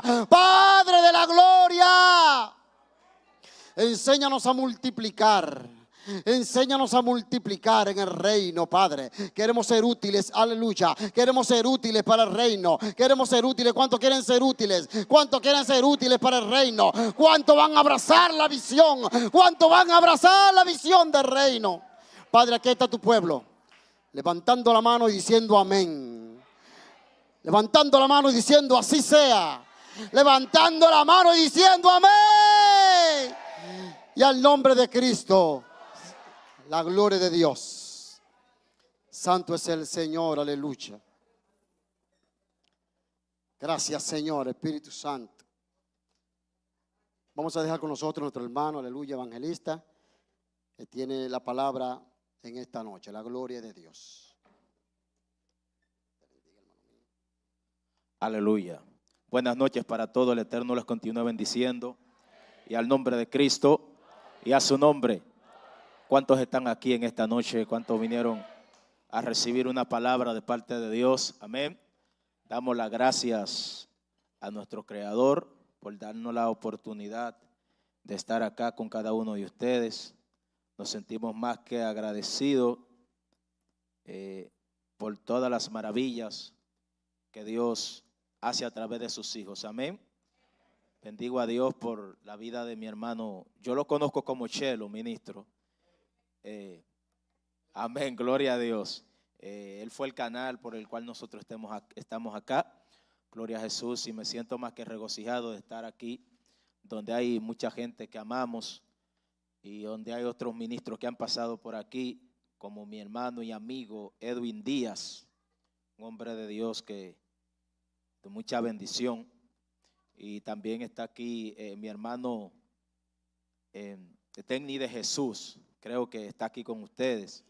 Padre de la gloria, enséñanos a multiplicar. Enséñanos a multiplicar en el reino, Padre. Queremos ser útiles, aleluya. Queremos ser útiles para el reino. Queremos ser útiles. ¿Cuántos quieren ser útiles? ¿Cuántos quieren ser útiles para el reino? ¿Cuántos van a abrazar la visión? ¿Cuántos van a abrazar la visión del reino? Padre, aquí está tu pueblo, levantando la mano y diciendo amén. Levantando la mano y diciendo así sea. Levantando la mano y diciendo amén. Y al nombre de Cristo, la gloria de Dios. Santo es el Señor, aleluya. Gracias, Señor, Espíritu Santo. Vamos a dejar con nosotros nuestro hermano, aleluya, evangelista, que tiene la palabra en esta noche, la gloria de Dios. Aleluya. Buenas noches para todos. El Eterno les continúa bendiciendo. Y al nombre de Cristo y a su nombre. ¿Cuántos están aquí en esta noche? ¿Cuántos vinieron a recibir una palabra de parte de Dios? Amén. Damos las gracias a nuestro Creador por darnos la oportunidad de estar acá con cada uno de ustedes. Nos sentimos más que agradecidos por todas las maravillas que Dios hace a través de sus hijos. Amén. Bendigo a Dios por la vida de mi hermano. Yo lo conozco como Chelo, ministro. Amén, gloria a Dios. Él fue el canal por el cual nosotros estamos acá. Gloria a Jesús, y me siento más que regocijado de estar aquí, donde hay mucha gente que amamos y donde hay otros ministros que han pasado por aquí, como mi hermano y amigo Edwin Díaz, un hombre de Dios de mucha bendición. Y también está aquí mi hermano Denny de Jesús. Creo que está aquí con ustedes.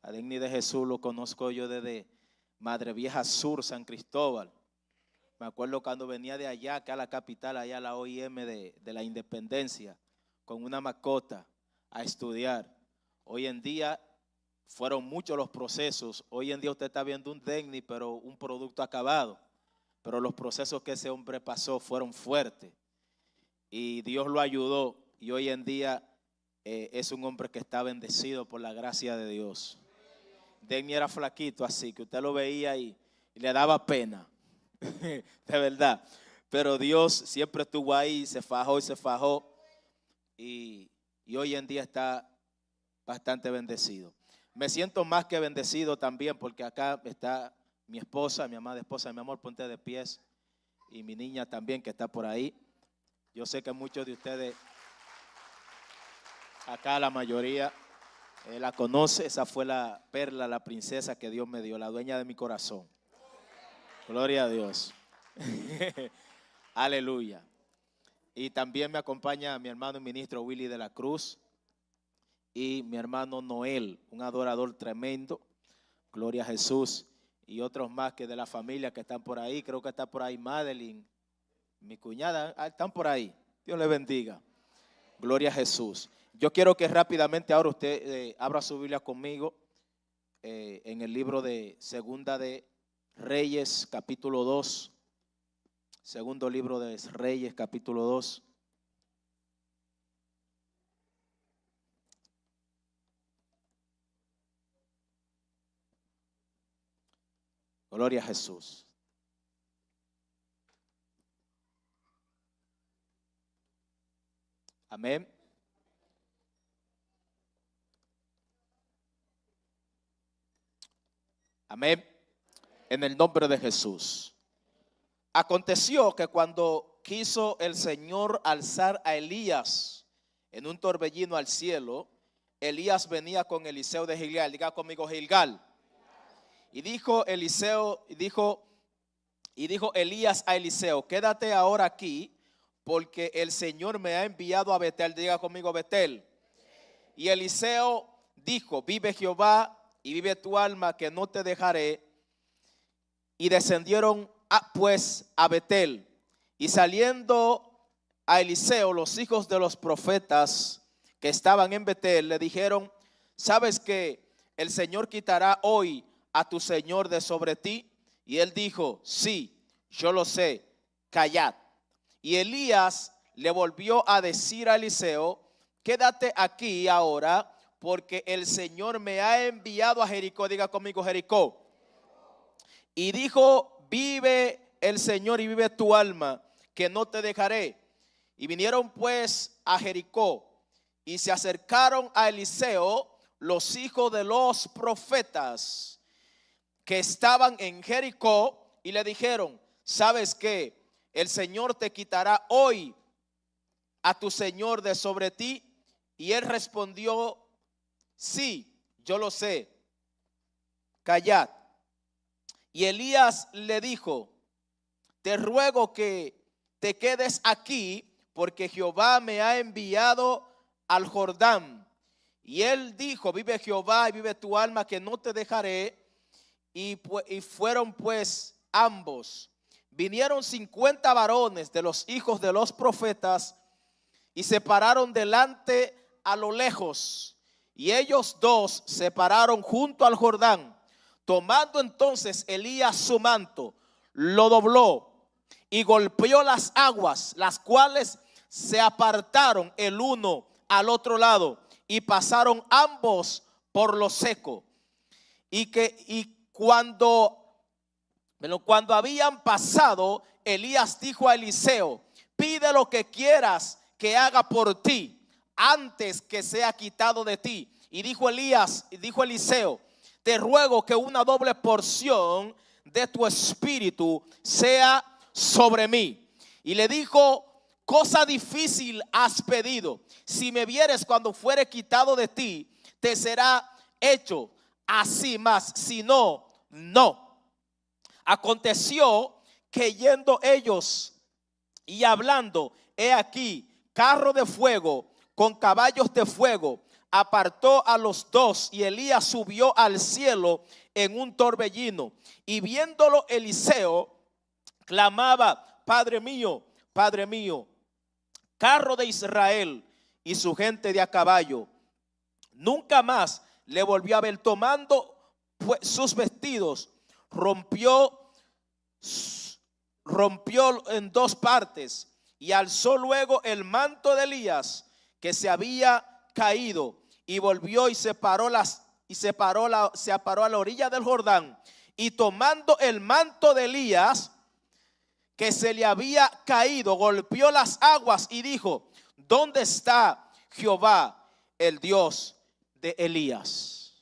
A Denny de Jesús lo conozco yo desde Madre Vieja Sur, San Cristóbal. Me acuerdo cuando venía de allá, acá a la capital, allá a la OIM de la Independencia, con una mascota a estudiar. Hoy en día fueron muchos los procesos. Hoy en día usted está viendo un Denny, pero un producto acabado. Pero los procesos que ese hombre pasó fueron fuertes. Y Dios lo ayudó. Y hoy en día es un hombre que está bendecido por la gracia de Dios. Denny era flaquito así, que usted lo veía y le daba pena. De verdad. Pero Dios siempre estuvo ahí, se fajó y se fajó. Y hoy en día está bastante bendecido. Me siento más que bendecido también porque acá está mi esposa, mi amada esposa, mi amor, ponte de pies. Y mi niña también que está por ahí. Yo sé que muchos de ustedes, acá la mayoría, la conoce. Esa fue la perla, la princesa que Dios me dio, la dueña de mi corazón. Gloria a Dios. Aleluya. Y también me acompaña mi hermano y ministro Willy de la Cruz y mi hermano Noel, un adorador tremendo. Gloria a Jesús. Y otros más que de la familia que están por ahí. Creo que está por ahí Madeline, mi cuñada, están por ahí. Dios les bendiga. Gloria a Jesús. Yo quiero que rápidamente ahora usted abra su Biblia conmigo en el libro de Segunda de Reyes, capítulo 2. Segundo libro de Reyes, capítulo 2. Gloria a Jesús. Amén. Amén. En el nombre de Jesús. Aconteció que cuando quiso el Señor alzar a Elías en un torbellino al cielo, Elías venía con Eliseo de Gilgal. Diga conmigo, Gilgal. Y dijo Elías a Eliseo: quédate ahora aquí, porque el Señor me ha enviado a Betel. Diga conmigo, Betel. Y Eliseo dijo: vive Jehová y vive tu alma, que no te dejaré. Y descendieron pues a Betel. Y saliendo a Eliseo, los hijos de los profetas que estaban en Betel le dijeron: ¿sabes que el Señor quitará hoy a tu Señor de sobre ti? Y él dijo: sí, yo lo sé, callad. Y Elías le volvió a decir a Eliseo, quédate aquí ahora, porque el Señor me ha enviado a Jericó. Diga conmigo, Jericó. Y dijo, vive el Señor y vive tu alma, que no te dejaré. Y vinieron pues a Jericó, y se acercaron a Eliseo los hijos de los profetas que estaban en Jericó, y le dijeron, ¿sabes qué? El Señor te quitará hoy a tu Señor de sobre ti. Y él respondió, sí, yo lo sé, callad. Y Elías le dijo, te ruego que te quedes aquí, porque Jehová me ha enviado al Jordán. Y él dijo, vive Jehová y vive tu alma, que no te dejaré. Y fueron pues ambos. Vinieron 50 varones de los hijos de los profetas y se pararon delante a lo lejos. Y ellos dos se pararon junto al Jordán. Tomando entonces Elías su manto, lo dobló y golpeó las aguas, las cuales se apartaron el uno al otro lado y pasaron ambos por lo seco. Y cuando habían pasado, Elías dijo a Eliseo, pide lo que quieras que haga por ti antes que sea quitado de ti. Y dijo Eliseo, te ruego que una doble porción de tu espíritu sea sobre mí. Y le dijo, cosa difícil has pedido. Si me vieres cuando fuere quitado de ti, te será hecho así, más si no, no. Aconteció que yendo ellos y hablando, he aquí, carro de fuego con caballos de fuego, apartó a los dos, y Elías subió al cielo en un torbellino. Y viéndolo Eliseo, clamaba, Padre mío, carro de Israel y su gente de a caballo. Nunca más le volvió a ver. Tomando pues sus vestidos, rompió en dos partes, y alzó luego el manto de Elías que se había caído, y volvió y se paró a la orilla del Jordán, y tomando el manto de Elías que se le había caído, golpeó las aguas y dijo, ¿dónde está Jehová, el Dios de Elías?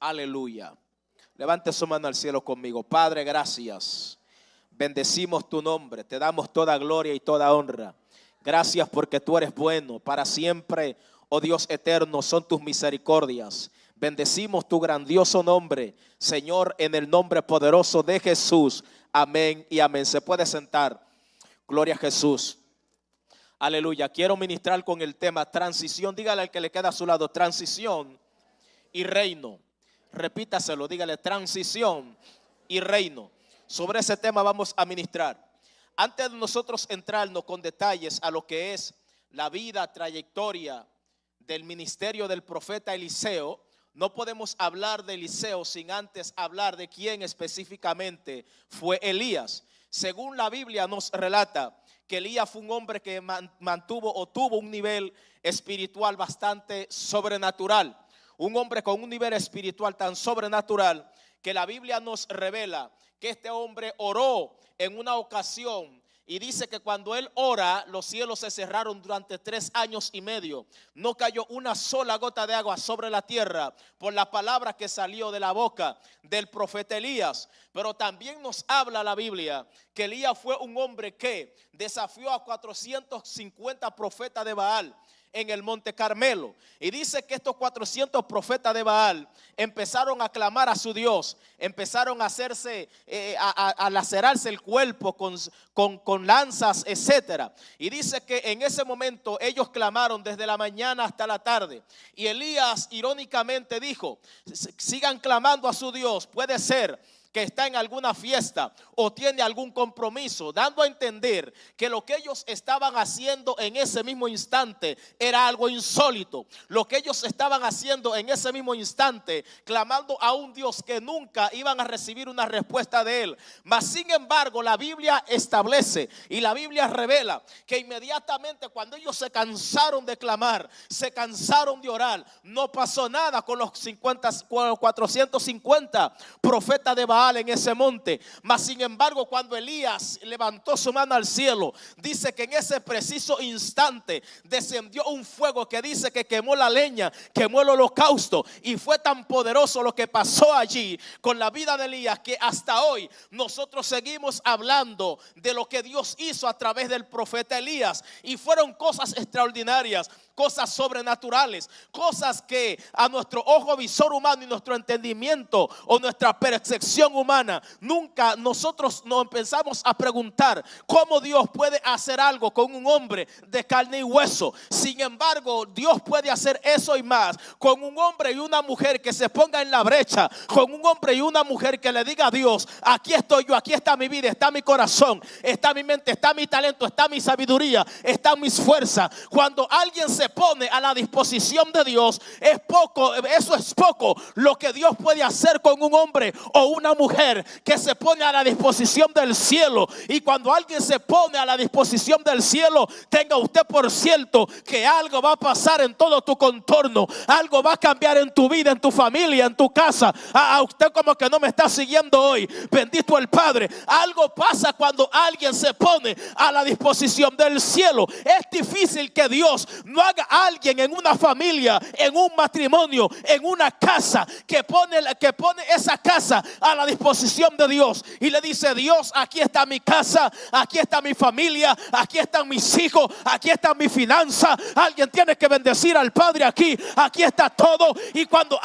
Aleluya. Levante su mano al cielo conmigo. Padre, gracias. Bendecimos tu nombre. Te damos toda gloria y toda honra. Gracias porque tú eres bueno. Para siempre, oh Dios eterno, son tus misericordias. Bendecimos tu grandioso nombre, Señor, en el nombre poderoso de Jesús. Amén y amén. Se puede sentar. Gloria a Jesús. Aleluya. Quiero ministrar con el tema transición. Dígale al que le queda a su lado, transición y reino. Repítaselo, dígale, transición y reino. Sobre ese tema vamos a ministrar. Antes de nosotros entrarnos con detalles a lo que es la vida, trayectoria del ministerio del profeta Eliseo, no podemos hablar de Eliseo sin antes hablar de quién específicamente fue Elías. Según la Biblia nos relata que Elías fue un hombre que tuvo un nivel espiritual bastante sobrenatural. Un hombre con un nivel espiritual tan sobrenatural que la Biblia nos revela que este hombre oró en una ocasión. Y dice que cuando él ora, los cielos se cerraron durante 3 años y medio. No cayó una sola gota de agua sobre la tierra por la palabra que salió de la boca del profeta Elías. Pero también nos habla la Biblia que Elías fue un hombre que desafió a 450 profetas de Baal en el monte Carmelo. Y dice que estos 400 profetas de Baal empezaron a clamar a su Dios, empezaron a hacerse, a lacerarse el cuerpo con lanzas, etcétera. Y dice que en ese momento ellos clamaron desde la mañana hasta la tarde. Y Elías irónicamente dijo, sigan clamando a su Dios, puede ser que está en alguna fiesta o tiene algún compromiso, dando a entender que lo que ellos estaban haciendo en ese mismo instante era algo insólito. Lo que ellos estaban haciendo en ese mismo instante, clamando a un Dios que nunca iban a recibir una respuesta de él. Mas sin embargo, la Biblia establece y la Biblia revela que inmediatamente cuando ellos se cansaron de clamar, se cansaron de orar, no pasó nada con los 450 profetas de Baal en ese monte. Mas sin embargo, cuando Elías levantó su mano al cielo, dice que en ese preciso instante descendió un fuego que dice que quemó la leña, quemó el holocausto, y fue tan poderoso lo que pasó allí con la vida de Elías que hasta hoy nosotros seguimos hablando de lo que Dios hizo a través del profeta Elías, y fueron cosas extraordinarias, cosas sobrenaturales, cosas que a nuestro ojo visor humano y nuestro entendimiento o nuestra percepción humana, nunca nosotros nos empezamos a preguntar cómo Dios puede hacer algo con un hombre de carne y hueso. Sin embargo, Dios puede hacer eso y más con un hombre y una mujer que se ponga en la brecha, con un hombre y una mujer que le diga a Dios: aquí estoy yo, aquí está mi vida, está mi corazón, está mi mente, está mi talento, está mi sabiduría, están mis fuerzas. Cuando alguien se pone a la disposición de Dios, es poco, eso es poco lo que Dios puede hacer con un hombre o una mujer que se pone a la disposición del cielo. Y cuando alguien se pone a la disposición del cielo, tenga usted por cierto que algo va a pasar en todo tu contorno, algo va a cambiar en tu vida, en tu familia, en tu casa. A usted como que no me está siguiendo hoy, bendito el Padre. Algo pasa cuando alguien se pone a la disposición del cielo. Es difícil que Dios no haga a alguien en una familia, en un matrimonio, en una casa, que pone esa casa a la disposición de Dios y le dice: Dios, aquí está mi casa, aquí está mi familia, aquí están mis hijos, aquí está mi finanza. Alguien tiene que bendecir al Padre aquí está todo. Y cuando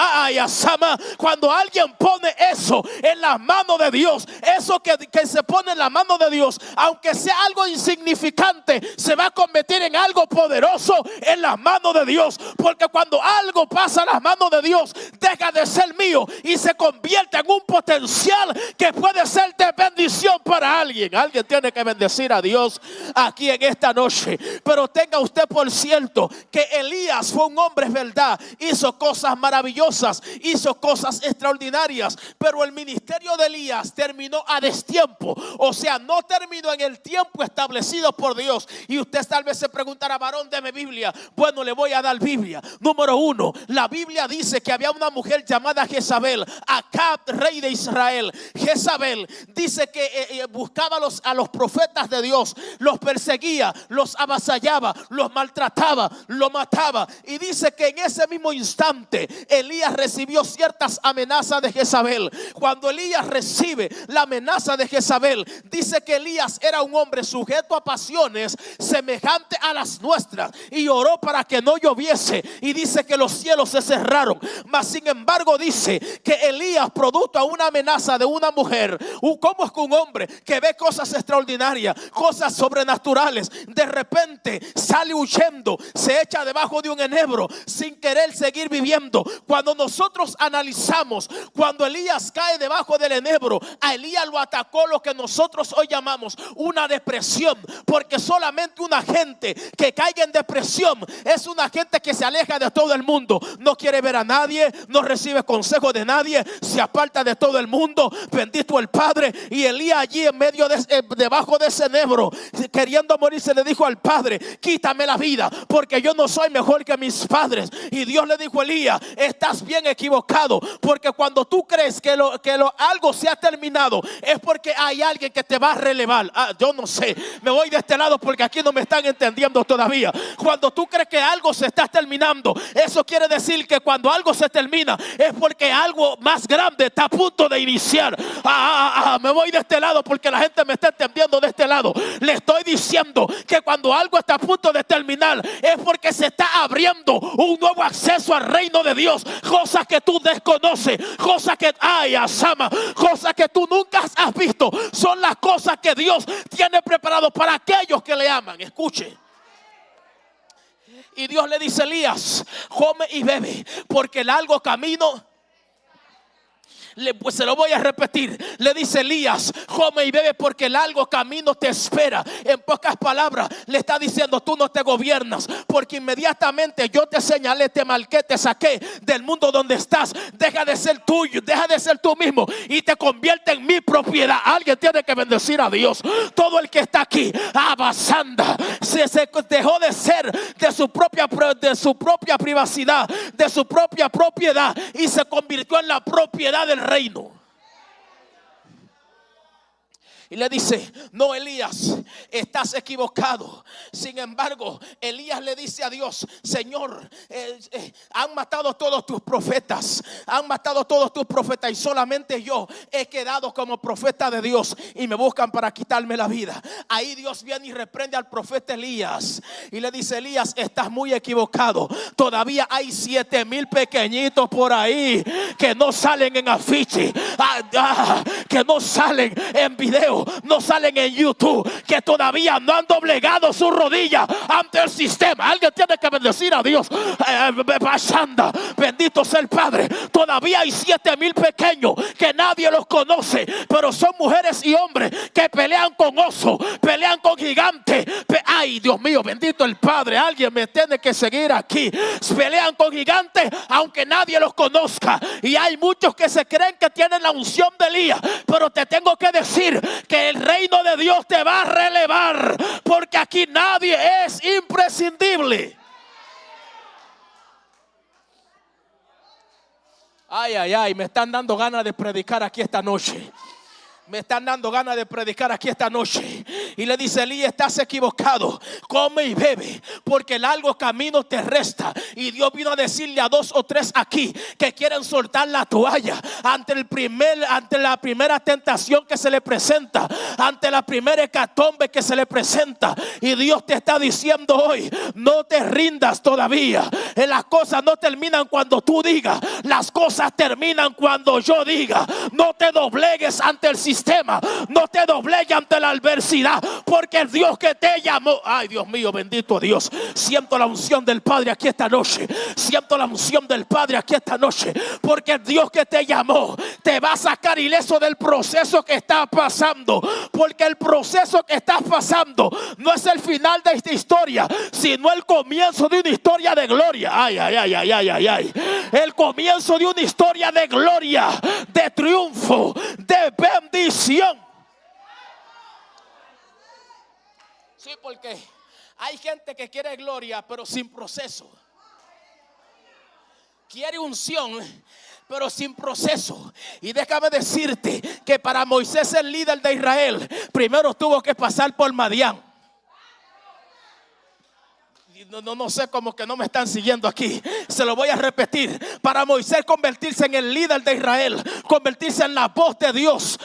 cuando alguien pone eso en las manos de Dios, eso que se pone en la mano de Dios, aunque sea algo insignificante, se va a convertir en algo poderoso en las manos de Dios. Porque cuando algo pasa en las manos de Dios, deja de ser mío y se convierte en un potencial que puede ser de bendición para alguien. Alguien tiene que bendecir a Dios aquí en esta noche. Pero tenga usted por cierto que Elías fue un hombre, es verdad, hizo cosas maravillosas, hizo cosas extraordinarias, pero el ministerio de Elías terminó a destiempo. O sea, no terminó en el tiempo establecido por Dios. Y usted tal vez se preguntará: varón, deme Biblia. Bueno, le voy a dar Biblia. Número 1, la Biblia dice que había una mujer llamada Jezabel, Acab, rey de Israel. Jezabel dice que buscaba a los profetas de Dios, los perseguía, los avasallaba, los maltrataba, los mataba. Y dice que en ese mismo instante Elías recibió ciertas amenazas de Jezabel. Cuando Elías recibe la amenaza de Jezabel, dice que Elías era un hombre sujeto a pasiones semejantes a las nuestras, y oró para que no lloviese, y dice que los cielos se cerraron. Mas sin embargo dice que Elías, producto a una amenaza de una mujer, ¿cómo es que un hombre que ve cosas extraordinarias, cosas sobrenaturales, de repente sale huyendo, se echa debajo de un enebro sin querer seguir viviendo? Cuando nosotros analizamos, cuando Elías cae debajo del enebro, a Elías lo atacó lo que nosotros hoy llamamos una depresión, porque solamente una gente que caiga en depresión es una gente que se aleja de todo el mundo, no quiere ver a nadie, no recibe consejo de nadie, se aparta de todo el mundo. Bendito el Padre. Y Elías allí en medio debajo de ese enebro, queriendo morirse, le dijo al Padre: quítame la vida, porque yo no soy mejor que mis padres. Y Dios le dijo: Elías, estás bien equivocado, porque cuando tú crees que algo se ha terminado, es porque hay alguien que te va a relevar. Yo no sé, me voy de este lado porque aquí no me están entendiendo todavía. Cuando tú crees que algo se está terminando, eso quiere decir que cuando algo se termina es porque algo más grande está a punto de iniciar. Me voy de este lado porque la gente me está entendiendo de este lado. Le estoy diciendo que cuando algo está a punto de terminar es porque se está abriendo un nuevo acceso al reino de Dios. Cosas que tú desconoces, cosas que cosas que tú nunca has visto, son las cosas que Dios tiene preparado para aquellos que le aman. Escuche. Y Dios le dice a Elías: come y bebe, porque el largo camino Pues se lo voy a repetir. Le dice Elías: come y bebe porque el largo camino te espera. En pocas palabras le está diciendo: tú no te gobiernas, porque inmediatamente yo te señalé, te marqué, te saqué del mundo donde estás. Deja de ser tuyo, deja de ser tú mismo y te convierte en mi propiedad. Alguien tiene que bendecir a Dios. Todo el que está aquí, abasanda, se dejó de ser de su propia privacidad, de su propia propiedad, y se convirtió en la propiedad del reino. Y le dice: no, Elías, estás equivocado. Sin embargo, Elías le dice a Dios: Señor, han matado todos tus profetas. Han matado todos tus profetas y solamente yo he quedado como profeta de Dios y me buscan para quitarme la vida. Ahí Dios viene y reprende al profeta Elías y le dice: Elías, estás muy equivocado. Todavía hay 7,000 pequeñitos por ahí que no salen en afiche, que no salen en video, no salen en YouTube, que todavía no han doblegado su rodilla ante el sistema. Alguien tiene que bendecir a Dios. Bendito sea el Padre. Todavía hay 7,000 pequeños que nadie los conoce, pero son mujeres y hombres que pelean con osos, pelean con gigantes. Ay, Dios mío, bendito el Padre. Alguien me tiene que seguir aquí. Pelean con gigantes aunque nadie los conozca. Y hay muchos que se creen que tienen la unción de Elías, pero te tengo que decir que el reino de Dios te va a relevar, porque aquí nadie es imprescindible. Ay, ay, ay, me están dando ganas de predicar aquí esta noche. Me están dando ganas de predicar aquí esta noche. Y le dice: Elías, estás equivocado. Come y bebe porque el largo camino te resta. Y Dios vino a decirle a 2 o 3 aquí que quieren soltar la toalla ante la primera tentación que se le presenta, ante la primera hecatombe que se le presenta. Y Dios te está diciendo hoy: no te rindas todavía. Las cosas no terminan cuando tú digas, las cosas terminan cuando yo diga. No te doblegues ante el sistema, no te doblegues ante la adversidad, porque el Dios que te llamó, ay, Dios mío, bendito Dios. Siento la unción del Padre aquí esta noche. Siento la unción del Padre aquí esta noche, porque el Dios que te llamó te va a sacar ileso del proceso que estás pasando, porque el proceso que estás pasando no es el final de esta historia, sino el comienzo de una historia de gloria. Ay, ay, ay, ay, ay, ay, ay. El comienzo de una historia de gloria, de triunfo, de bendición. Sí, porque hay gente que quiere gloria pero sin proceso. Quiere unción pero sin proceso. Y déjame decirte que para Moisés, el líder de Israel, primero tuvo que pasar por Madián. No sé, como que no me están siguiendo aquí. Se lo voy a repetir. Para Moisés convertirse en el líder de Israel, convertirse en la voz de Dios,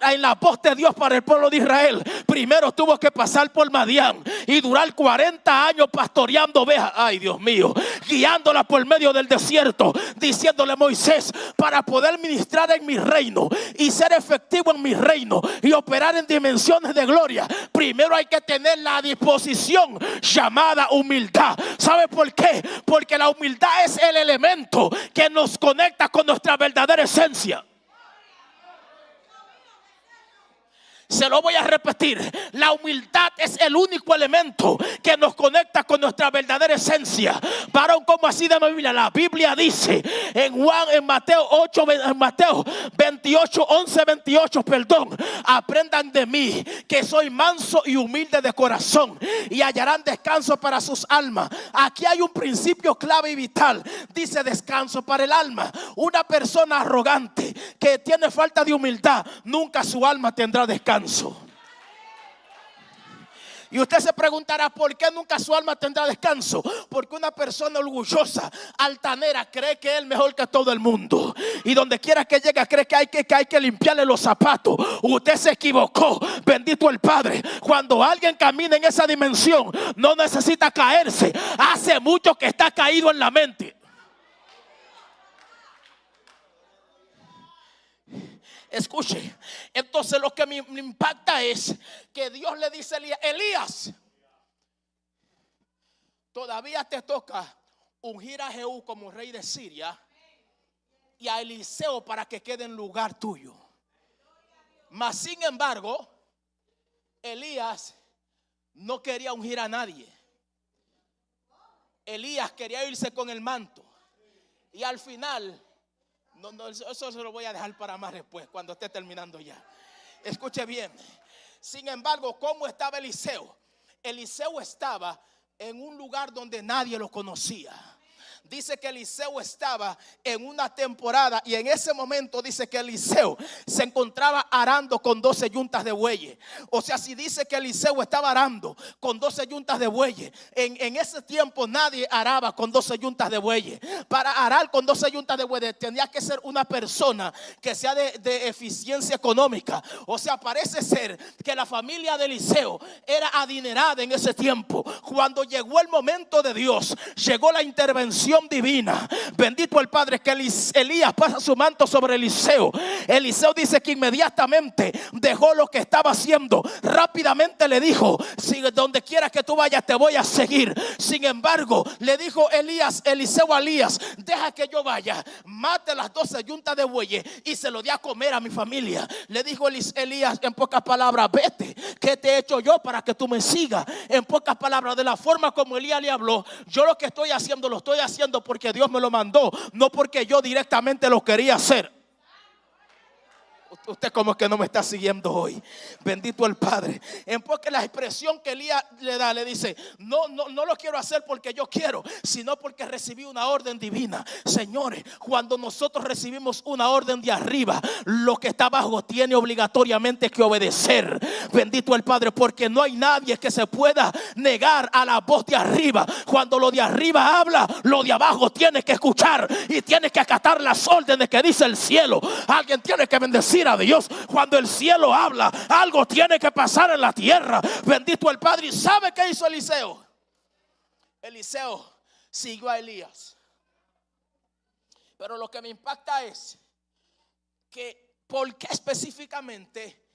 en la voz de Dios para el pueblo de Israel, primero tuvo que pasar por Madián y durar 40 años pastoreando ovejas. Ay, Dios mío, guiándola por medio del desierto, diciéndole: Moisés, para poder ministrar en mi reino y ser efectivo en mi reino y operar en dimensiones de gloria, primero hay que tener la disposición llamada humildad. ¿Sabe por qué? Porque la humildad es el elemento que nos conecta con nuestra verdadera esencia. Se lo voy a repetir: la humildad es el único elemento que nos conecta con nuestra verdadera esencia. Varón, como así de Biblia, la Biblia dice en Mateo 28, 11, 28, aprendan de mí que soy manso y humilde de corazón y hallarán descanso para sus almas. Aquí hay un principio clave y vital. Dice: descanso para el alma. Una persona arrogante que tiene falta de humildad, nunca su alma tendrá descanso. Y usted se preguntará: ¿por qué nunca su alma tendrá descanso? Porque una persona orgullosa, altanera, cree que es mejor que todo el mundo, y donde quiera que llega cree que hay que limpiarle los zapatos. Usted se equivocó. Bendito el Padre. Cuando alguien camina en esa dimensión, no necesita caerse. Hace mucho que está caído en la mente. Escuche, entonces lo que me impacta es que Dios le dice a Elías: Elías, todavía te toca ungir a Jehú como rey de Siria, y a Eliseo para que quede en lugar tuyo. Mas sin embargo, Elías no quería ungir a nadie. Elías quería irse con el manto. Y al final, eso se lo voy a dejar para más después, cuando esté terminando ya. Escuche bien. Sin embargo, ¿cómo estaba Eliseo? Eliseo estaba en un lugar donde nadie lo conocía. Dice que Eliseo estaba en una temporada y en ese momento dice que Eliseo se encontraba arando con 12 yuntas de bueyes. O sea, si dice que Eliseo estaba arando con 12 yuntas de bueyes, en ese tiempo nadie araba con 12 yuntas de bueyes. Para arar con 12 yuntas de bueyes tenía que ser una persona que sea de eficiencia económica. O sea, parece ser que la familia de Eliseo era adinerada en ese tiempo. Cuando llegó el momento de Dios, llegó la intervención divina. Bendito el Padre, que Elías pasa su manto sobre Eliseo. Eliseo dice que inmediatamente dejó lo que estaba haciendo. Rápidamente le dijo: si donde quiera que tú vayas te voy a seguir. Sin embargo, le dijo Eliseo a Elías: deja que yo vaya, mate las 12 yuntas de bueyes y se lo dé a comer a mi familia. Le dijo Elías en pocas palabras: vete, ¿qué te he hecho yo para que tú me sigas? En pocas palabras, de la forma como Elías le habló, yo lo que estoy haciendo lo estoy haciendo porque Dios me lo mandó, no porque yo directamente lo quería hacer. Usted como que no me está siguiendo hoy. Bendito el Padre. Porque la expresión que Elías le da, le dice: no lo quiero hacer porque yo quiero, sino porque recibí una orden divina. Señores, cuando nosotros recibimos una orden de arriba, lo que está abajo tiene obligatoriamente que obedecer. Bendito el Padre, porque no hay nadie que se pueda negar a la voz de arriba. Cuando lo de arriba habla, lo de abajo tiene que escuchar y tiene que acatar las órdenes que dice el cielo. Alguien tiene que bendecir a Dios. Cuando el cielo habla, algo tiene que pasar en la tierra. Bendito el Padre. ¿Y sabe qué hizo Eliseo? Eliseo siguió a Elías. Pero lo que me impacta es que ¿por qué específicamente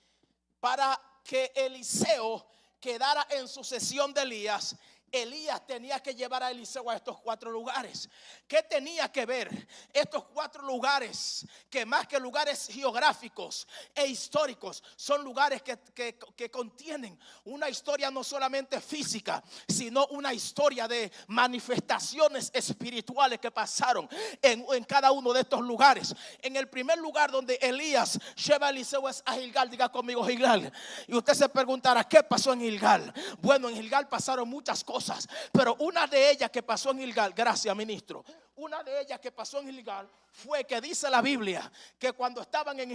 para que Eliseo quedara en sucesión de Elías? Elías tenía que llevar a Eliseo a estos 4 lugares. ¿Qué tenía que ver estos 4 lugares? Que más que lugares geográficos e históricos, son lugares que contienen una historia no solamente física, sino una historia de manifestaciones espirituales que pasaron en cada uno de estos lugares. En el primer lugar donde Elías lleva a Eliseo es a Gilgal. Diga conmigo, Gilgal. Y usted se preguntará: ¿qué pasó en Gilgal? Bueno, en Gilgal pasaron muchas cosas, pero una de ellas que pasó en Gilgal, gracias ministro, una de ellas que pasó en Gilgal fue que dice la Biblia que cuando estaban en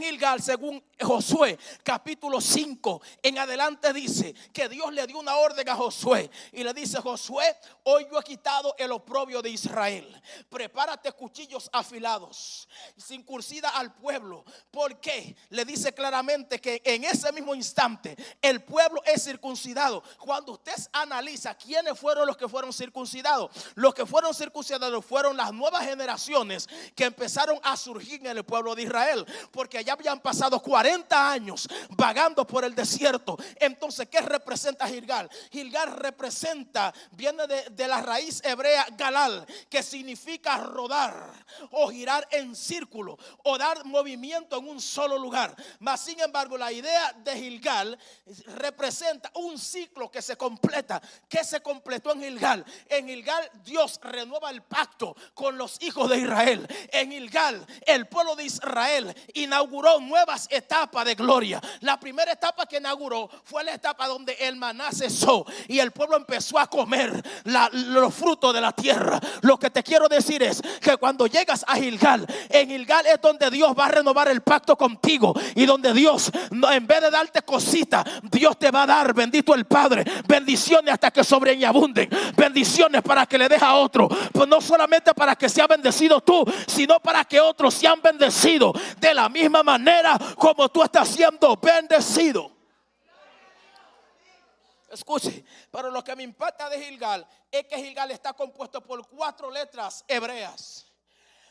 Gilgal, según Josué capítulo 5 en adelante, dice que Dios le dio una orden a Josué y le dice: Josué, hoy yo he quitado el oprobio de Israel. Prepárate cuchillos afilados, circuncida al pueblo. ¿Por qué? Le dice claramente que en ese mismo instante el pueblo es circuncidado. Cuando usted analiza quiénes fueron los que fueron circuncidados, los que fueron circuncidados fueron las nuevas generaciones que empezaron a surgir en el pueblo de Israel, porque ya habían pasado 40 años vagando por el desierto. Entonces, ¿qué representa Gilgal? Gilgal representa, viene de la raíz hebrea galal, que significa rodar o girar en círculo o dar movimiento en un solo lugar. Mas sin embargo, la idea de Gilgal representa un ciclo que se completa. ¿Qué se completó en Gilgal? En Gilgal Dios renueva el pacto con los hijos de Israel. En Gilgal el pueblo de Israel inauguró nuevas etapas de gloria. La primera etapa que inauguró fue la etapa donde el maná cesó y el pueblo empezó a comer los frutos de la tierra. Lo que te quiero decir es que cuando llegas a Gilgal, en Gilgal es donde Dios va a renovar el pacto contigo y donde Dios, en vez de darte cositas, Dios te va a dar, bendito el Padre, bendiciones hasta que sobreabunden, bendiciones para que le dejes a otro, pues no solamente para que sea bendecido tú, sino para que otros sean bendecidos de la misma manera como tú estás siendo bendecido. Escuche, pero lo que me impacta de Gilgal es que Gilgal está compuesto por 4 letras hebreas.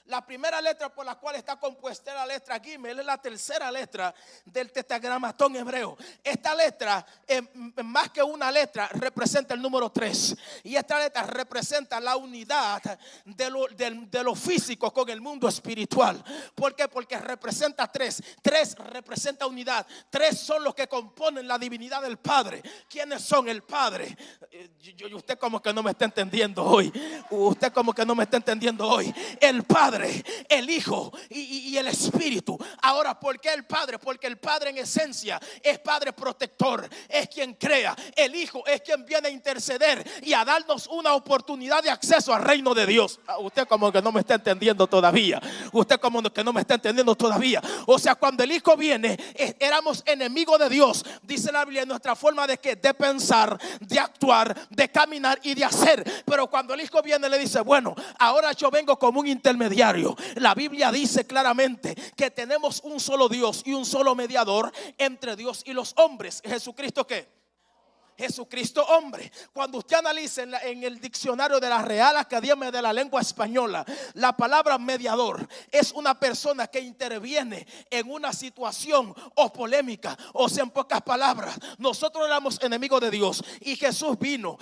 La primera letra por la cual está compuesta es la letra Gimel, es la tercera letra del tetragramatón hebreo. Esta letra, más que una letra, representa el número 3. Y esta letra representa la unidad de lo físico con el mundo espiritual. ¿Por qué? Porque representa 3. 3 representa unidad. 3 son los que componen la divinidad del Padre. ¿Quiénes son el Padre? Usted como que no me está entendiendo hoy. Usted como que no me está entendiendo hoy. El Padre, el Hijo y el Espíritu. Ahora, ¿por qué el Padre? Porque el Padre en esencia es Padre protector, es quien crea. El Hijo es quien viene a interceder y a darnos una oportunidad de acceso al reino de Dios. Usted como que no me está entendiendo todavía. Usted como que no me está entendiendo todavía. O sea, cuando el Hijo viene, éramos enemigos de Dios. Dice la Biblia, en nuestra forma de pensar, de actuar, de caminar y de hacer. Pero cuando el Hijo viene, le dice, bueno, ahora yo vengo como un intermediario. La Biblia dice claramente que tenemos un solo Dios y un solo mediador entre Dios y los hombres. ¿Jesucristo qué? Jesucristo hombre. Cuando usted analiza en el diccionario de la Real Academia de la Lengua Española, la palabra mediador es una persona que interviene en una situación o polémica. O sea, en pocas palabras, nosotros éramos enemigos de Dios y Jesús vino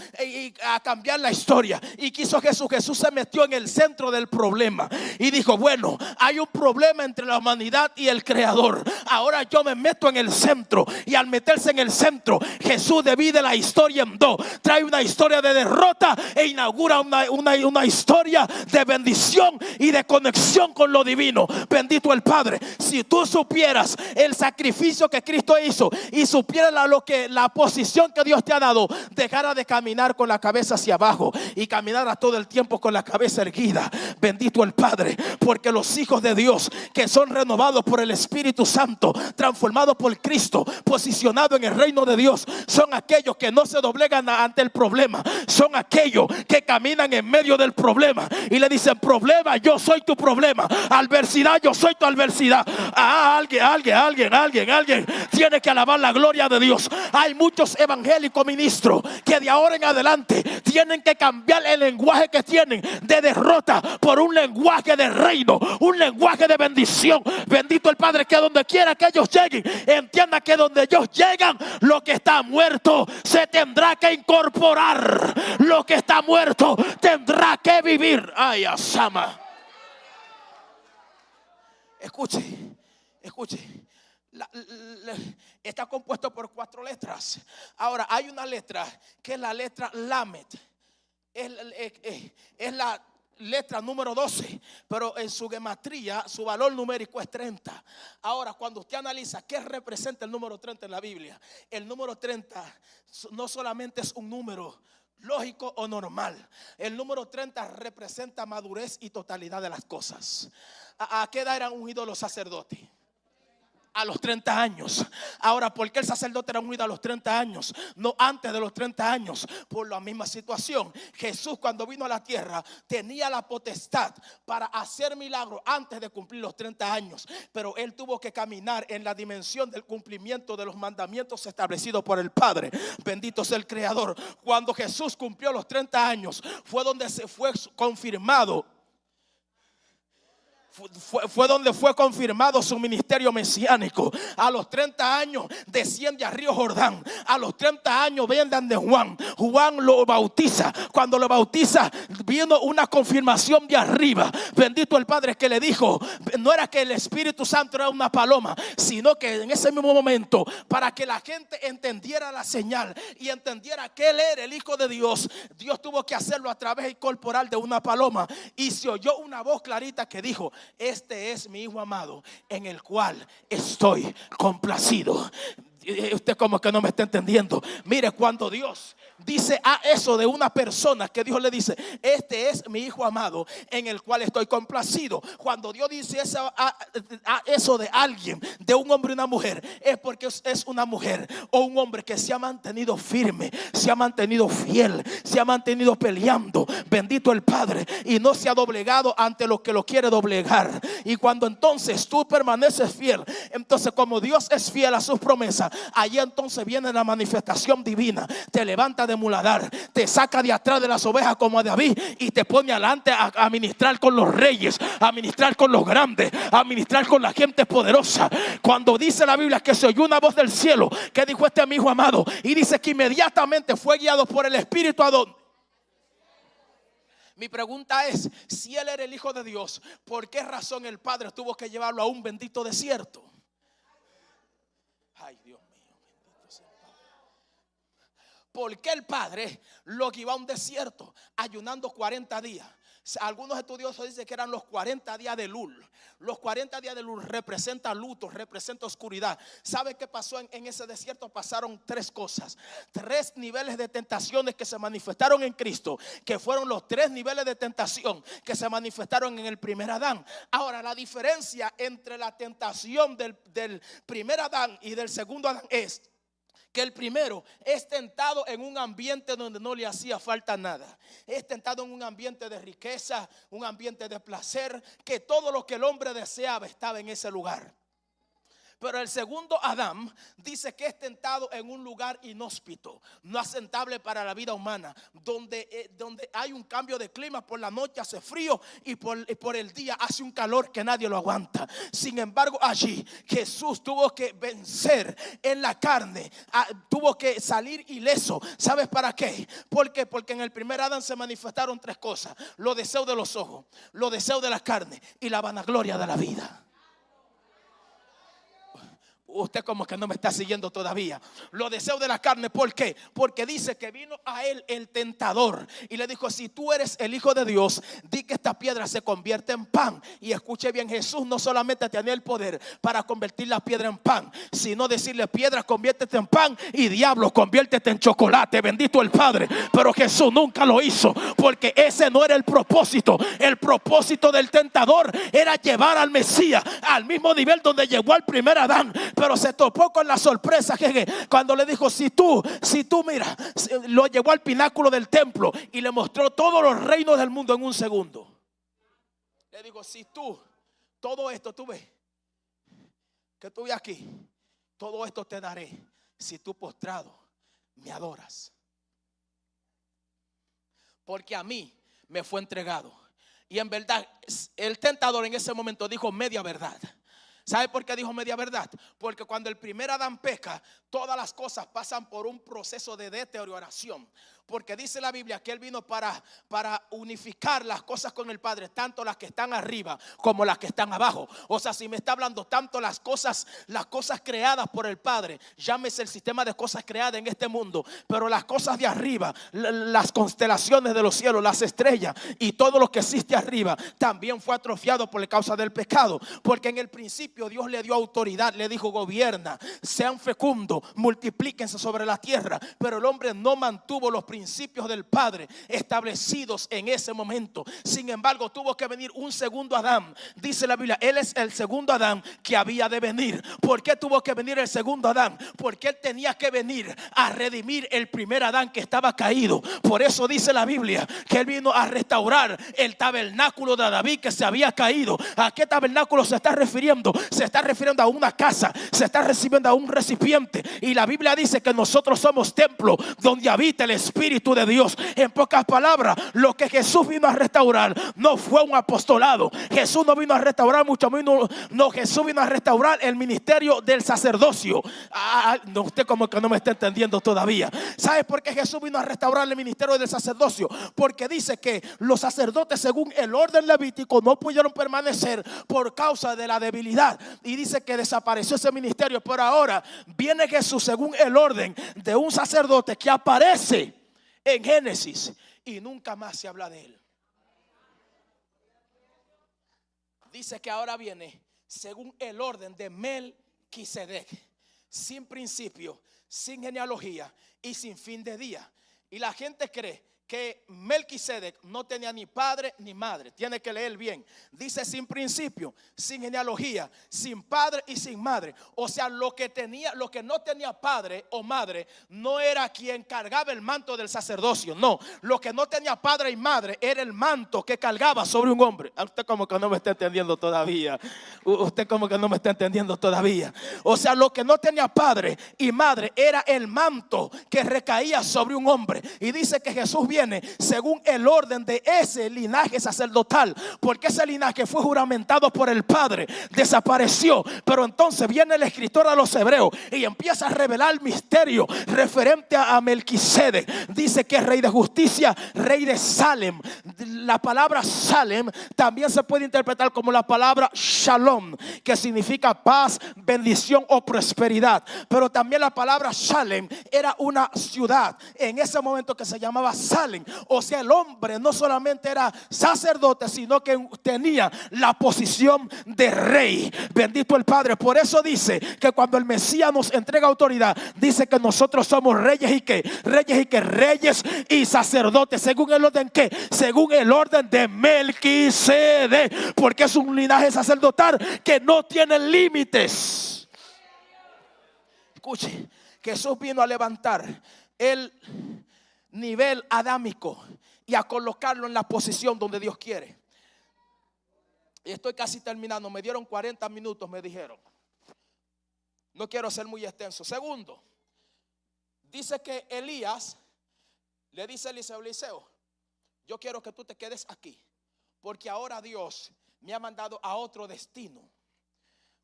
a cambiar la historia. Y quiso Jesús se metió en el centro del problema y dijo, bueno, hay un problema entre la humanidad y el Creador. Ahora yo me meto en el centro. Y al meterse en el centro, Jesús divide la historia en dos. Trae una historia de derrota e inaugura una historia de bendición y de conexión con lo divino. Bendito el Padre. Si tú supieras el sacrificio que Cristo hizo y supieras la posición que Dios te ha dado, dejara de caminar con la cabeza hacia abajo y caminara todo el tiempo con la cabeza erguida. Bendito el Padre, porque los hijos de Dios que son renovados por el Espíritu Santo, transformados por Cristo, posicionados en el reino de Dios, son aquellos que no se doblegan ante el problema. Son aquellos que caminan en medio del problema y le dicen, problema, yo soy tu problema. Adversidad, yo soy tu adversidad. Alguien tiene que alabar la gloria de Dios. Hay muchos evangélicos ministros que de ahora en adelante tienen que cambiar el lenguaje que tienen de derrota por un lenguaje de reino, un lenguaje de bendición. Bendito el Padre, que donde quiera que ellos lleguen, entiendan que donde ellos llegan, lo que está muerto se tendrá que incorporar. Lo que está muerto tendrá que vivir. Ay, Asama. Escuche. Está compuesto por 4 letras. Ahora hay una letra que es la letra Lamed. Es la letra número 12, pero en su gematría su valor numérico es 30. Ahora, cuando usted analiza qué representa el número 30 en la Biblia, el número 30 no solamente es un número lógico o normal. El número 30 representa madurez y totalidad de las cosas. ¿A qué edad eran ungidos los sacerdotes? A los 30 años. Ahora, ¿por qué el sacerdote era ungido a los 30 años? No antes de los 30 años. Por la misma situación. Jesús, cuando vino a la tierra, tenía la potestad para hacer milagros antes de cumplir los 30 años. Pero él tuvo que caminar en la dimensión del cumplimiento de los mandamientos establecidos por el Padre. Bendito sea el Creador. Cuando Jesús cumplió los 30 años, fue donde se fue confirmado. Fue donde fue confirmado su ministerio mesiánico. A los 30 años desciende al río Jordán. A los 30 años vendan de Juan. Juan lo bautiza. Cuando lo bautiza, vino una confirmación de arriba. Bendito el Padre, que le dijo, no era que el Espíritu Santo era una paloma, sino que en ese mismo momento, para que la gente entendiera la señal y entendiera que él era el Hijo de Dios, Dios tuvo que hacerlo a través corporal de una paloma. Y se oyó una voz clarita que dijo, este es mi Hijo amado, en el cual estoy complacido. Usted como que no me está entendiendo. Mire, cuando Dios dice a eso de una persona, que Dios le dice, este es mi Hijo amado, en el cual estoy complacido. Cuando Dios dice eso de alguien, de un hombre y una mujer, es porque es una mujer o un hombre que se ha mantenido firme, se ha mantenido fiel, se ha mantenido peleando. Bendito el Padre, y no se ha doblegado ante lo que lo quiere doblegar. Y cuando entonces tú permaneces fiel, entonces como Dios es fiel a sus promesas, Allí entonces viene la manifestación divina. Te levanta de muladar, te saca de atrás de las ovejas como a David y te pone adelante a ministrar con los reyes, a ministrar con los grandes, a ministrar con la gente poderosa. Cuando dice la Biblia que se oyó una voz del cielo que dijo: este es mi hijo amado, y dice que inmediatamente fue guiado por el Espíritu a donde. Mi pregunta es, si él era el Hijo de Dios, ¿por qué razón el Padre tuvo que llevarlo a un bendito desierto? Ay, Dios mío, bendito sea el Padre. ¿Por qué el Padre lo llevó a un desierto ayunando 40 días? Algunos estudiosos dicen que eran los 40 días de Lul. Los 40 días de Lul representan luto, representa oscuridad. ¿Sabe qué pasó en ese desierto? Pasaron tres cosas. Tres niveles de tentaciones que se manifestaron en Cristo, que fueron los tres niveles de tentación que se manifestaron en el primer Adán. Ahora, la diferencia entre la tentación del primer Adán y del segundo Adán es que el primero es tentado en un ambiente donde no le hacía falta nada. Es tentado en un ambiente de riqueza, un ambiente de placer, que todo lo que el hombre deseaba estaba en ese lugar. Pero el segundo Adán dice que es tentado en un lugar inhóspito, no asentable para la vida humana, donde hay un cambio de clima. Por la noche hace frío y por el día hace un calor que nadie lo aguanta. Sin embargo, allí Jesús tuvo que vencer en la carne, tuvo que salir ileso. ¿Sabes para qué? Porque en el primer Adán se manifestaron tres cosas: los deseos de los ojos, los deseos de la carne y la vanagloria de la vida. Usted como que no me está siguiendo todavía. Los deseos de la carne, ¿por qué? Porque dice que vino a él el tentador y le dijo: si tú eres el Hijo de Dios, di que esta piedra se convierte en pan. Y escuche bien, Jesús no solamente tenía el poder para convertir la piedra en pan, sino decirle: piedra, conviértete en pan, y diablo, conviértete en chocolate. Bendito el Padre. Pero Jesús nunca lo hizo, porque ese no era el propósito. El propósito del tentador era llevar al Mesías al mismo nivel donde llegó al primer Adán. Pero se topó con la sorpresa que cuando le dijo: si tú mira, lo llevó al pináculo del templo y le mostró todos los reinos del mundo en un segundo. Le digo: si tú, todo esto tú ves, que tú ves aquí, todo esto te daré si tú postrado me adoras. Porque a mí me fue entregado. Y en verdad el tentador en ese momento dijo media verdad. ¿Sabe por qué dijo media verdad? Porque cuando el primer Adán peca, todas las cosas pasan por un proceso de deterioración. Porque dice la Biblia que él vino para unificar las cosas con el Padre, tanto las que están arriba como las que están abajo. O sea, si me está hablando tanto las cosas creadas por el Padre, llámese el sistema de cosas creadas en este mundo, pero las cosas de arriba, las constelaciones de los cielos, las estrellas y todo lo que existe arriba, también fue atrofiado por la causa del pecado. Porque en el principio Dios le dio autoridad, le dijo: gobierna, sean fecundos, multiplíquense sobre la tierra. Pero el hombre no mantuvo los principios del Padre establecidos en ese momento. Sin embargo, tuvo que venir un segundo Adán. Dice la Biblia, él es el segundo Adán que había de venir. ¿Por qué tuvo que venir el segundo Adán? Porque él tenía que venir a redimir el primer Adán que estaba caído. Por eso dice la Biblia que él vino a restaurar el tabernáculo de David que se había caído. ¿A qué tabernáculo se está refiriendo? Se está refiriendo a una casa, se está refiriendo a un recipiente. Y la Biblia dice que nosotros somos templo donde habita el Espíritu de Dios. En pocas palabras, lo que Jesús vino a restaurar no fue un apostolado. Jesús no vino a restaurar mucho menos. No, Jesús vino a restaurar el ministerio del sacerdocio. No, usted como que no me está entendiendo todavía. ¿Sabe por qué Jesús vino a restaurar el ministerio del sacerdocio? Porque dice que los sacerdotes, según el orden levítico, no pudieron permanecer por causa de la debilidad. Y dice que desapareció ese ministerio. Pero ahora viene Jesús según el orden de un sacerdote que aparece en Génesis y nunca más se habla de él. Dice que ahora viene según el orden de Melquisedec, sin principio, sin genealogía y sin fin de día. Y la gente cree que Melquisedec no tenía ni padre ni madre. Tiene que leer bien. Dice sin principio, sin genealogía, sin padre y sin madre. O sea, lo que no tenía padre o madre no era quien cargaba el manto del sacerdocio. No, lo que no tenía padre y madre era el manto que cargaba sobre un hombre. Usted como que no me está entendiendo todavía. Usted como que no me está entendiendo todavía. O sea, lo que no tenía padre y madre era el manto que recaía sobre un hombre. Y dice que Jesús viene según el orden de ese linaje sacerdotal, porque ese linaje fue juramentado por el Padre, desapareció, pero entonces viene el escritor a los hebreos y empieza a revelar el misterio referente a Melquisedec. Dice que es rey de justicia, rey de Salem. La palabra Salem también se puede interpretar como la palabra Shalom, que significa paz, bendición o prosperidad. Pero también la palabra Salem era una ciudad en ese momento que se llamaba Salem. O sea, el hombre no solamente era sacerdote, sino que tenía la posición de rey. Bendito el Padre. Por eso dice que cuando el Mesías nos entrega autoridad, dice que nosotros somos reyes y sacerdotes. ¿Según el orden qué? Según el orden de Melquisedec, porque es un linaje sacerdotal que no tiene límites. Escuche, Jesús vino a levantar el nivel adámico y a colocarlo en la posición donde Dios quiere. Y estoy casi terminando. Me dieron 40 minutos, me dijeron. No quiero ser muy extenso. Segundo, dice que Elías le dice a Eliseo, yo quiero que tú te quedes aquí, porque ahora Dios me ha mandado a otro destino.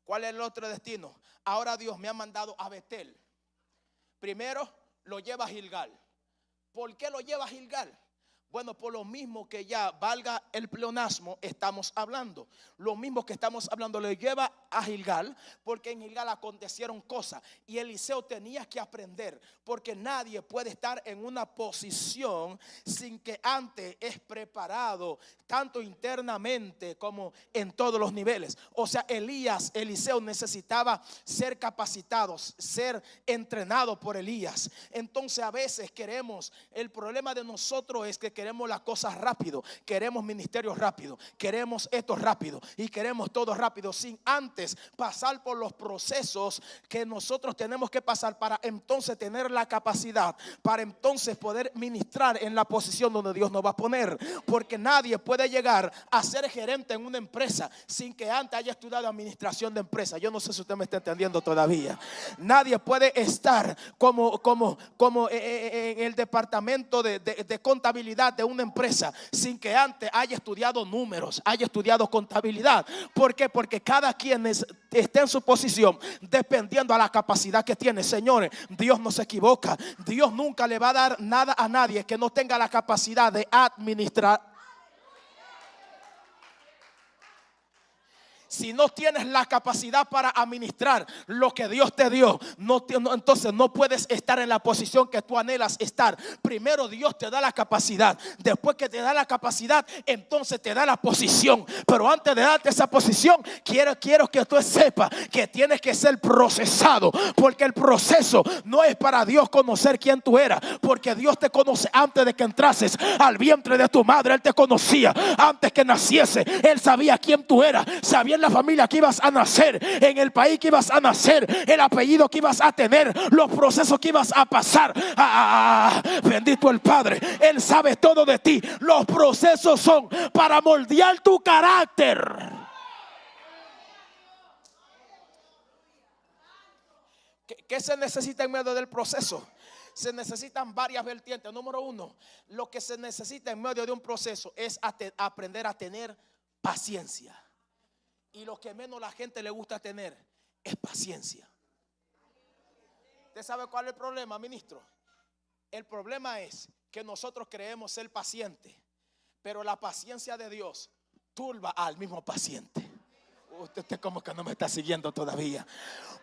¿Cuál es el otro destino? Ahora Dios me ha mandado a Betel. Primero lo lleva a Gilgal. ¿Por qué lo lleva a Gilgal? Bueno, por lo mismo que ya valga el pleonasmo estamos hablando. Lo mismo que estamos hablando le lleva a Gilgal, porque en Gilgal acontecieron cosas y Eliseo tenía que aprender, porque nadie puede estar en una posición sin que antes es preparado, tanto internamente como en todos los niveles. O sea, Eliseo necesitaba ser capacitados, ser entrenado por Elías. Entonces a veces el problema de nosotros es que queremos las cosas rápido, queremos ministerios rápido, queremos esto rápido y queremos todo rápido sin antes pasar por los procesos que nosotros tenemos que pasar para entonces tener la capacidad, para entonces poder ministrar en la posición donde Dios nos va a poner. Porque nadie puede llegar a ser gerente en una empresa sin que antes haya estudiado administración de empresa. Yo no sé si usted me está entendiendo todavía. Nadie puede estar como en el departamento de contabilidad de una empresa sin que antes haya estudiado números, haya estudiado contabilidad. ¿Por qué? Porque cada quien está en su posición dependiendo a la capacidad que tiene. Señores, Dios no se equivoca. Dios nunca le va a dar nada a nadie que no tenga la capacidad de administrar. Si no tienes la capacidad para administrar lo que Dios te dio, entonces no puedes estar en la posición que tú anhelas estar. Primero Dios te da la capacidad. Después que te da la capacidad, entonces te da la posición. Pero antes de darte esa posición, quiero que tú sepas que tienes que ser procesado. Porque el proceso no es para Dios conocer quién tú eras. Porque Dios te conoce antes de que entrases al vientre de tu madre. Él te conocía antes que naciese. Él sabía quién tú eras. Sabía en la familia que ibas a nacer, en el país que ibas a nacer, el apellido que ibas a tener, los procesos que ibas a pasar. Bendito el Padre. Él sabe todo de ti. Los procesos son para moldear tu carácter. ¿Qué se necesita en medio del proceso? Se necesitan varias vertientes. Número uno, lo que se necesita en medio de un proceso es aprender a tener paciencia. Y lo que menos la gente le gusta tener es paciencia. ¿Usted sabe cuál es el problema, ministro? El problema es que nosotros creemos ser pacientes, pero la paciencia de Dios turba al mismo paciente. Usted como que no me está siguiendo todavía.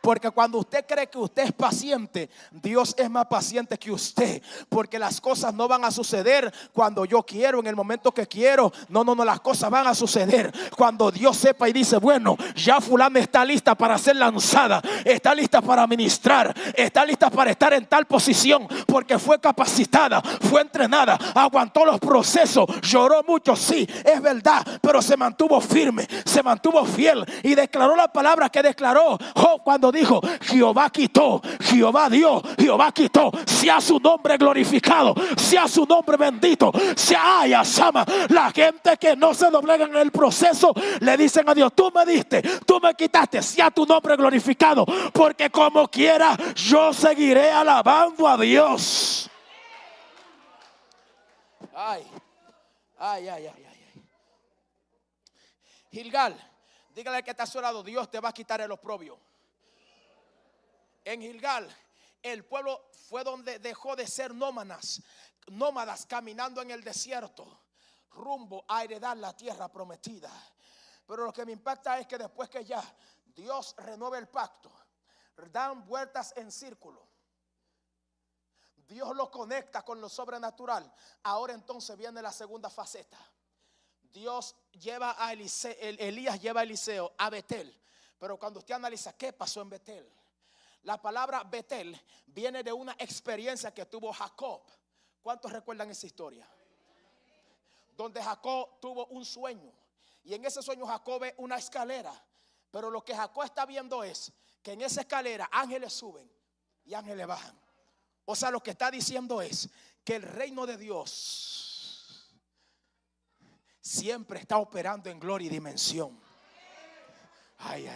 Porque cuando usted cree que usted es paciente, Dios es más paciente que usted. Porque las cosas no van a suceder cuando yo quiero, en el momento que quiero. No, las cosas van a suceder cuando Dios sepa y dice, bueno, ya fulana está lista para ser lanzada, está lista para ministrar, está lista para estar en tal posición, porque fue capacitada, fue entrenada, aguantó los procesos, lloró mucho, sí, es verdad, pero se mantuvo firme, se mantuvo fiel y declaró la palabra que declaró Job cuando dijo, Jehová quitó, Jehová dio, Jehová quitó, sea su nombre glorificado, sea su nombre bendito, sea Ayasama. La gente que no se doblega en el proceso le dicen a Dios, tú me diste, tú me quitaste, sea tu nombre glorificado, porque como quiera yo seguiré alabando a Dios. Ay. Gilgal, dígale que está a su lado, Dios te va a quitar el oprobio. En Gilgal, el pueblo fue donde dejó de ser nómadas caminando en el desierto, rumbo a heredar la tierra prometida. Pero lo que me impacta es que después que ya Dios renueva el pacto, dan vueltas en círculo, Dios lo conecta con lo sobrenatural. Ahora entonces viene la segunda faceta. Dios lleva a Elías lleva a Eliseo a Betel. Pero cuando usted analiza qué pasó en Betel, la palabra Betel viene de una experiencia que tuvo Jacob. ¿Cuántos recuerdan esa historia? Donde Jacob tuvo un sueño. Y en ese sueño Jacob ve una escalera. Pero lo que Jacob está viendo es que en esa escalera ángeles suben y ángeles bajan. O sea, lo que está diciendo es que el reino de Dios siempre está operando en gloria y dimensión. Ay.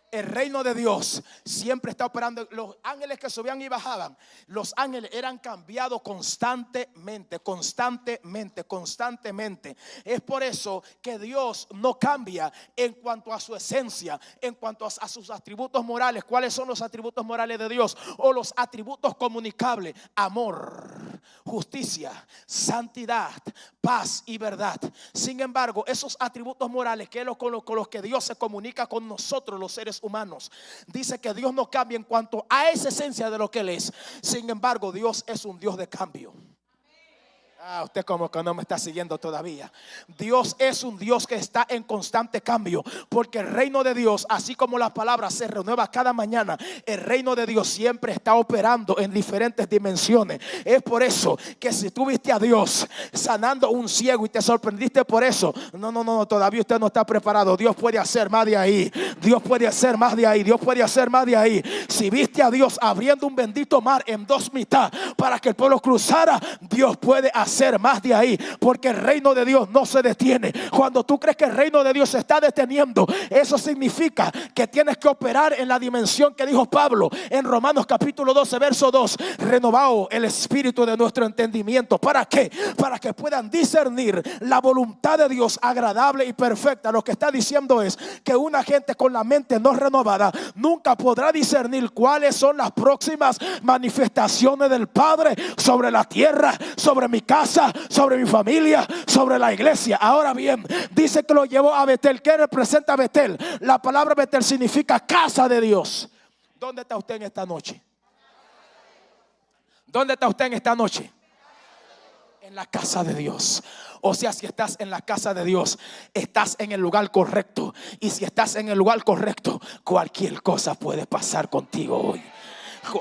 El reino de Dios siempre está operando. Los ángeles que subían y bajaban, los ángeles eran cambiados constantemente. Es por eso que Dios no cambia en cuanto a su esencia, en cuanto a sus atributos morales. ¿Cuáles son los atributos morales de Dios? O los atributos comunicables: amor, justicia, santidad, paz y verdad. Sin embargo, esos atributos morales, que es con los que Dios se comunica con nosotros los seres humanos, dice que Dios no cambia en cuanto a esa esencia de lo que Él es. Sin embargo, Dios es un Dios de cambio. Usted como que no me está siguiendo todavía. Dios es un Dios que está en constante cambio, porque el reino de Dios, así como la palabra se renueva cada mañana, el reino de Dios siempre está operando en diferentes dimensiones. Es por eso que si tú viste a Dios sanando a un ciego y te sorprendiste por eso, no, todavía usted no está preparado. Dios puede hacer más de ahí. Dios puede hacer más de ahí. Dios puede hacer más de ahí. Si viste a Dios abriendo un bendito mar en dos mitades para que el pueblo cruzara, Dios puede hacer más de ahí, porque el reino de Dios no se detiene. Cuando tú crees que el reino de Dios se está deteniendo, eso significa que tienes que operar en la dimensión que dijo Pablo en Romanos capítulo 12 verso 2: renovado el espíritu de nuestro entendimiento. ¿Para qué? Para que puedan discernir la voluntad de Dios agradable y perfecta. Lo que está diciendo es que una gente con la mente no renovada nunca podrá discernir cuáles son las próximas manifestaciones del Padre sobre la tierra, sobre mi casa, sobre mi familia, sobre la iglesia. Ahora bien, dice que lo llevó a Betel. ¿Qué representa Betel? La palabra Betel significa casa de Dios. ¿Dónde está usted en esta noche? ¿Dónde está usted en esta noche? En la casa de Dios. O sea, si estás en la casa de Dios, estás en el lugar correcto. Y si estás en el lugar correcto, cualquier cosa puede pasar contigo hoy.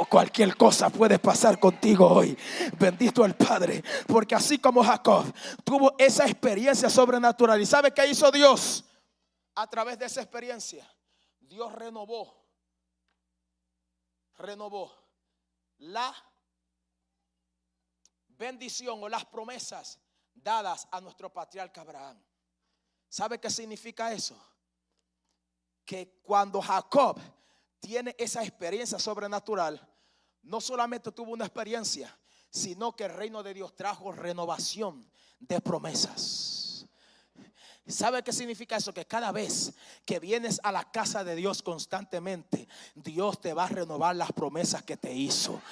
Cualquier cosa puede pasar contigo hoy. Bendito el Padre, porque así como Jacob tuvo esa experiencia sobrenatural, ¿y sabe qué hizo Dios? A través de esa experiencia, Dios renovó la bendición o las promesas dadas a nuestro patriarca Abraham. ¿Sabe qué significa eso? Que cuando Jacob tiene esa experiencia sobrenatural, no solamente tuvo una experiencia, sino que el reino de Dios trajo renovación de promesas. ¿Sabe qué significa eso? Que cada vez que vienes a la casa de Dios constantemente, Dios te va a renovar las promesas que te hizo.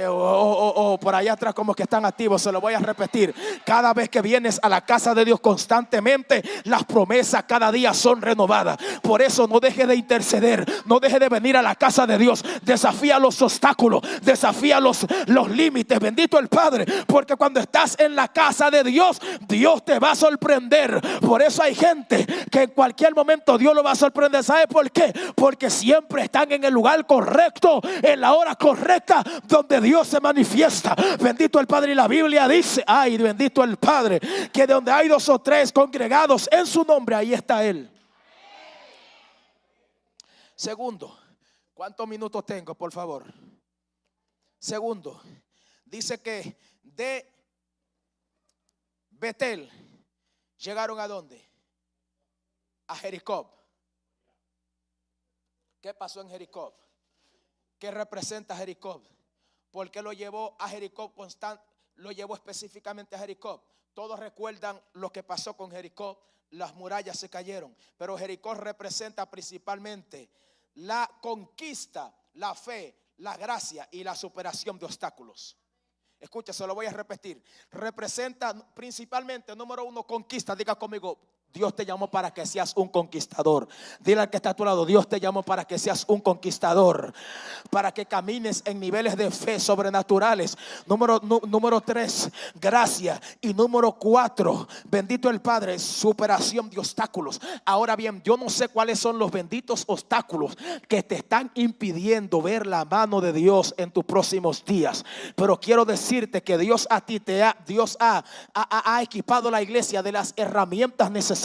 O por allá atrás como que están activos, se lo voy a repetir. Cada vez que vienes a la casa de Dios constantemente, las promesas cada día son renovadas. Por eso no deje de interceder, no deje de venir a la casa de Dios. Desafía los obstáculos, desafía los límites. Bendito el Padre, porque cuando estás en la casa de Dios, Dios te va a sorprender. Por eso hay gente que en cualquier momento Dios lo va a sorprender. ¿Sabe por qué? Porque siempre están en el lugar correcto, en la hora correcta, donde Dios se manifiesta. Bendito el Padre. Y la Biblia dice, ay, bendito el Padre, que donde hay 2 o 3 congregados en su nombre, ahí está Él. Segundo, ¿cuántos minutos tengo, por favor? Segundo, dice que de Betel llegaron ¿a dónde? A Jericó. ¿Qué pasó en Jericó? ¿Qué representa Jericó? ¿Por qué lo llevó a Jericó lo llevó específicamente a Jericó? Todos recuerdan lo que pasó con Jericó. Las murallas se cayeron. Pero Jericó representa principalmente la conquista, la fe, la gracia y la superación de obstáculos. Escucha, se lo voy a repetir. Representa principalmente, número 1, conquista. Diga conmigo, Dios te llamó para que seas un conquistador. Dile al que está a tu lado, Dios te llamó para que seas un conquistador, para que camines en niveles de fe sobrenaturales. Número 3, gracia. Y número 4, bendito el Padre, superación de obstáculos. Ahora bien, yo no sé cuáles son los benditos obstáculos que te están impidiendo ver la mano de Dios en tus próximos días, pero quiero decirte que Dios ha equipado la iglesia de las herramientas necesarias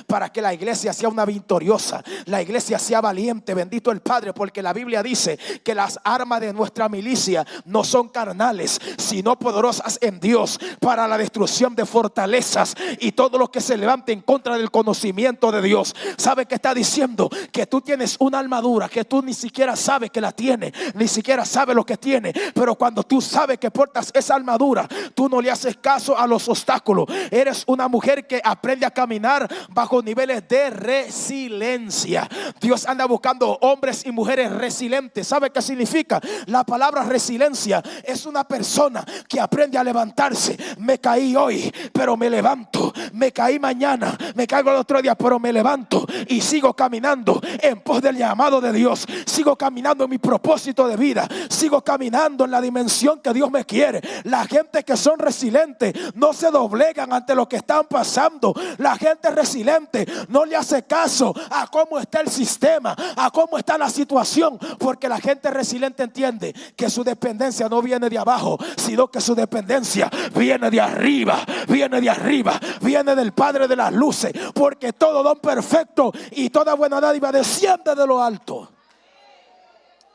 para que la iglesia sea una victoriosa, la iglesia sea valiente. Bendito el Padre, porque la Biblia dice que las armas de nuestra milicia no son carnales, sino poderosas en Dios para la destrucción de fortalezas y todo lo que se levante en contra del conocimiento de Dios. ¿Sabe qué está diciendo? Que tú tienes una armadura que tú ni siquiera sabes que la tiene, ni siquiera sabes lo que tiene, pero cuando tú sabes que portas esa armadura, tú no le haces caso a los obstáculos. Eres una mujer que aprende a caminar bajo niveles de resiliencia. Dios anda buscando hombres y mujeres resilientes. ¿Sabe qué significa? La palabra resiliencia es una persona que aprende a levantarse. Me caí hoy, pero me levanto. Me caí mañana, me caigo el otro día, pero me levanto y sigo caminando en pos del llamado de Dios. Sigo caminando en mi propósito de vida. Sigo caminando en la dimensión que Dios me quiere. La gente que son resilientes no se doblegan ante lo que están pasando. La gente resiliente no le hace caso a cómo está el sistema, a cómo está la situación, porque la gente resiliente entiende que su dependencia no viene de abajo, sino que su dependencia viene de arriba, viene del Padre de las luces, porque todo don perfecto y toda buena dádiva desciende de lo alto.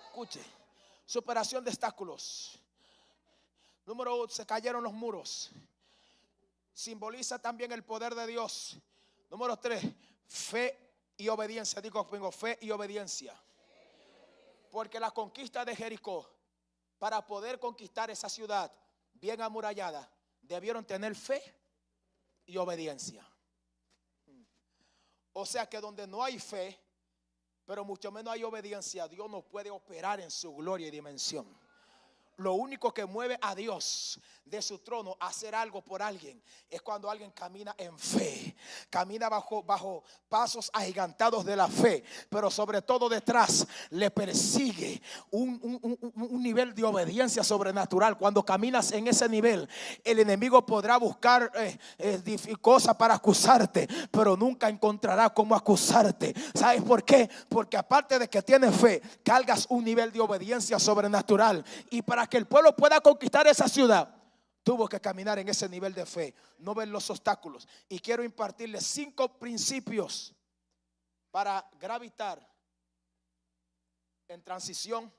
Escuche, superación de obstáculos. Número 1, se cayeron los muros. Simboliza también el poder de Dios. Número 3, fe y obediencia. Digo conmigo, fe y obediencia. Porque la conquista de Jericó, para poder conquistar esa ciudad bien amurallada, debieron tener fe y obediencia. O sea que donde no hay fe, pero mucho menos hay obediencia, Dios no puede operar en su gloria y dimensión. Lo único que mueve a Dios de su trono a hacer algo por alguien es cuando alguien camina en fe, camina bajo pasos agigantados de la fe, pero sobre todo detrás le persigue un nivel de obediencia sobrenatural. Cuando caminas en ese nivel, el enemigo podrá buscar cosas para acusarte, pero nunca encontrará cómo acusarte. ¿Sabes por qué? Porque aparte de que tienes fe, cargas un nivel de obediencia sobrenatural, y para que el pueblo pueda conquistar esa ciudad, tuvo que caminar en ese nivel de fe, no ver los obstáculos. Y quiero impartirles 5 principios para gravitar en transición,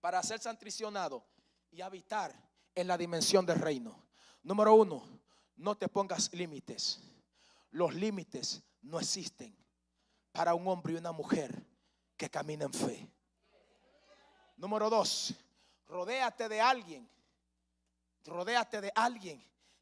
para ser transicionado y habitar en la dimensión del reino. Número 1, no te pongas límites. Los límites no existen para un hombre y una mujer que camina en fe. Número 2, rodéate de alguien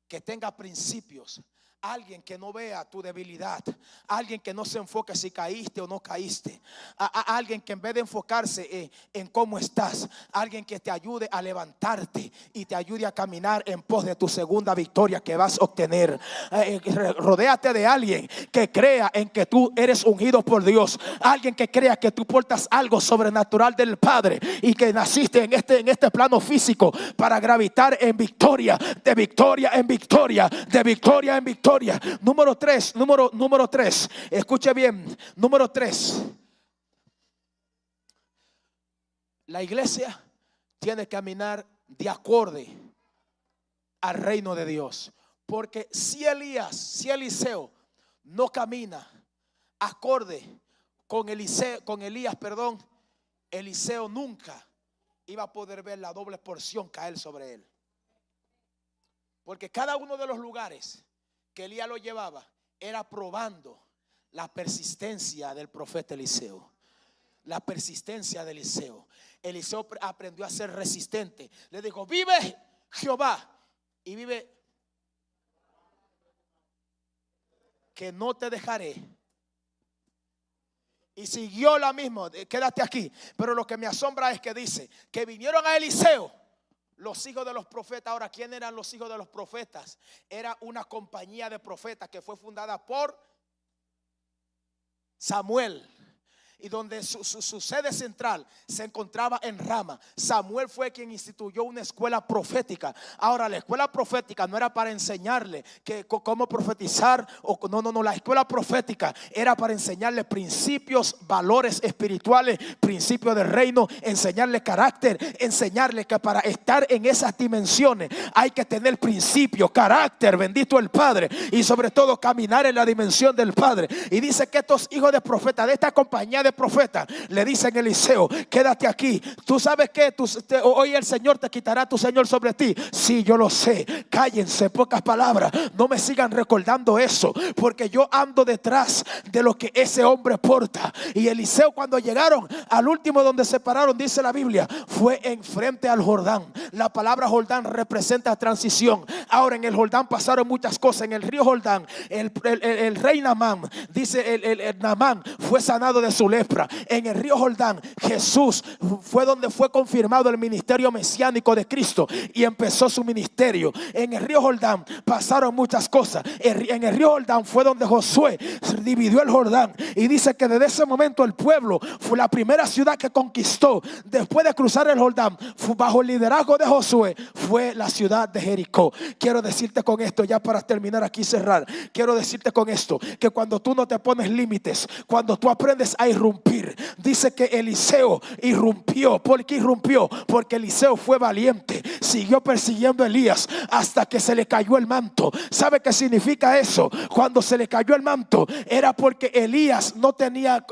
que tenga principios, Alguien que no vea tu debilidad, alguien que no se enfoque si caíste o no caíste, alguien que en vez de enfocarse en cómo estás, alguien que te ayude a levantarte y te ayude a caminar en pos de tu segunda victoria que vas a obtener. Rodéate de alguien que crea en que tú eres ungido por Dios, alguien que crea que tú portas algo sobrenatural del Padre y que naciste en este plano físico para gravitar en victoria, de victoria en victoria, de victoria en victoria. Número 3, número 3. Escuche bien. Número 3. La iglesia tiene que caminar de acorde al reino de Dios. Porque si Eliseo no camina acorde con Elías, Eliseo nunca iba a poder ver la doble porción caer sobre él. Porque cada uno de los lugares que Elías lo llevaba era probando la persistencia del profeta Eliseo. La persistencia de Eliseo. Eliseo aprendió a ser resistente. Le dijo: vive Jehová y vive, que no te dejaré. Y siguió la misma: quédate aquí. Pero lo que me asombra es que dice que vinieron a Eliseo los hijos de los profetas. Ahora, ¿quién eran los hijos de los profetas? Era una compañía de profetas que fue fundada por Samuel, y donde su sede central se encontraba en Rama. Samuel fue quien instituyó una escuela profética. Ahora, la escuela profética no era para enseñarle cómo profetizar, no, la escuela profética era para enseñarle principios, valores espirituales, principios del reino, enseñarle carácter, enseñarle que para estar en esas dimensiones hay que tener principios, carácter, bendito el Padre, y sobre todo caminar en la dimensión del Padre. Y dice que estos hijos de profetas de esta compañía de profeta le dicen a Eliseo: quédate aquí. Tú sabes que hoy el Señor te quitará tu Señor sobre ti. Sí, yo lo sé. Cállense, pocas palabras. No me sigan recordando eso, porque yo ando detrás de lo que ese hombre porta. Y Eliseo, cuando llegaron al último donde se pararon, dice la Biblia, fue enfrente al Jordán. La palabra Jordán representa transición. Ahora, en el Jordán pasaron muchas cosas. En el río Jordán, el rey Naamán, dice el Naamán fue sanado de su lepra. En el río Jordán, Jesús fue donde fue confirmado el ministerio mesiánico de Cristo y empezó su ministerio. En el río Jordán pasaron muchas cosas. En el río Jordán fue donde Josué dividió el Jordán, y dice que desde ese momento el pueblo fue la primera ciudad que conquistó después de cruzar el Jordán, bajo el liderazgo de Josué, fue la ciudad de Jericó. Quiero decirte con esto, ya para terminar aquí, cerrar, quiero decirte con esto, que cuando tú no te pones límites, cuando tú aprendes a irrumpir, dice que Eliseo irrumpió. ¿Por qué irrumpió? Porque Eliseo fue valiente, siguió persiguiendo a Elías hasta que se le cayó el manto. ¿Sabe qué significa eso? Cuando se le cayó el manto era porque Elías no tenía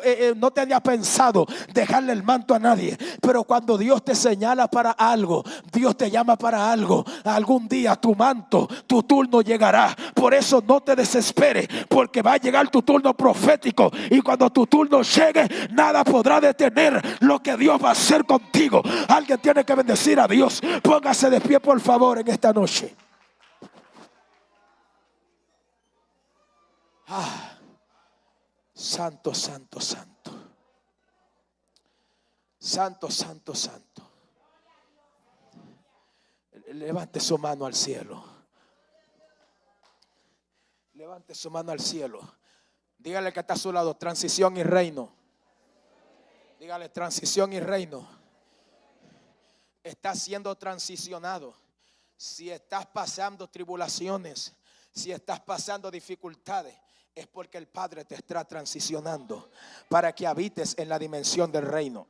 pensado dejarle el manto a nadie. Pero cuando Dios te señala para algo, Dios te llama para algo, algún día tu manto, tu turno llegará. Por eso no te desesperes, porque va a llegar tu turno profético, y cuando tu turno llegue, nada podrá detener lo que Dios va a hacer contigo. Alguien tiene que bendecir a Dios. Póngase de pie, por favor, en esta noche. Santo, santo, santo. Santo, santo, santo. Levante su mano al cielo. Levante su mano al cielo. Dígale que está a su lado: transición y reino. Dígale: transición y reino. Estás siendo transicionado. Si estás pasando tribulaciones, si estás pasando dificultades, es porque el Padre te está transicionando para que habites en la dimensión del reino.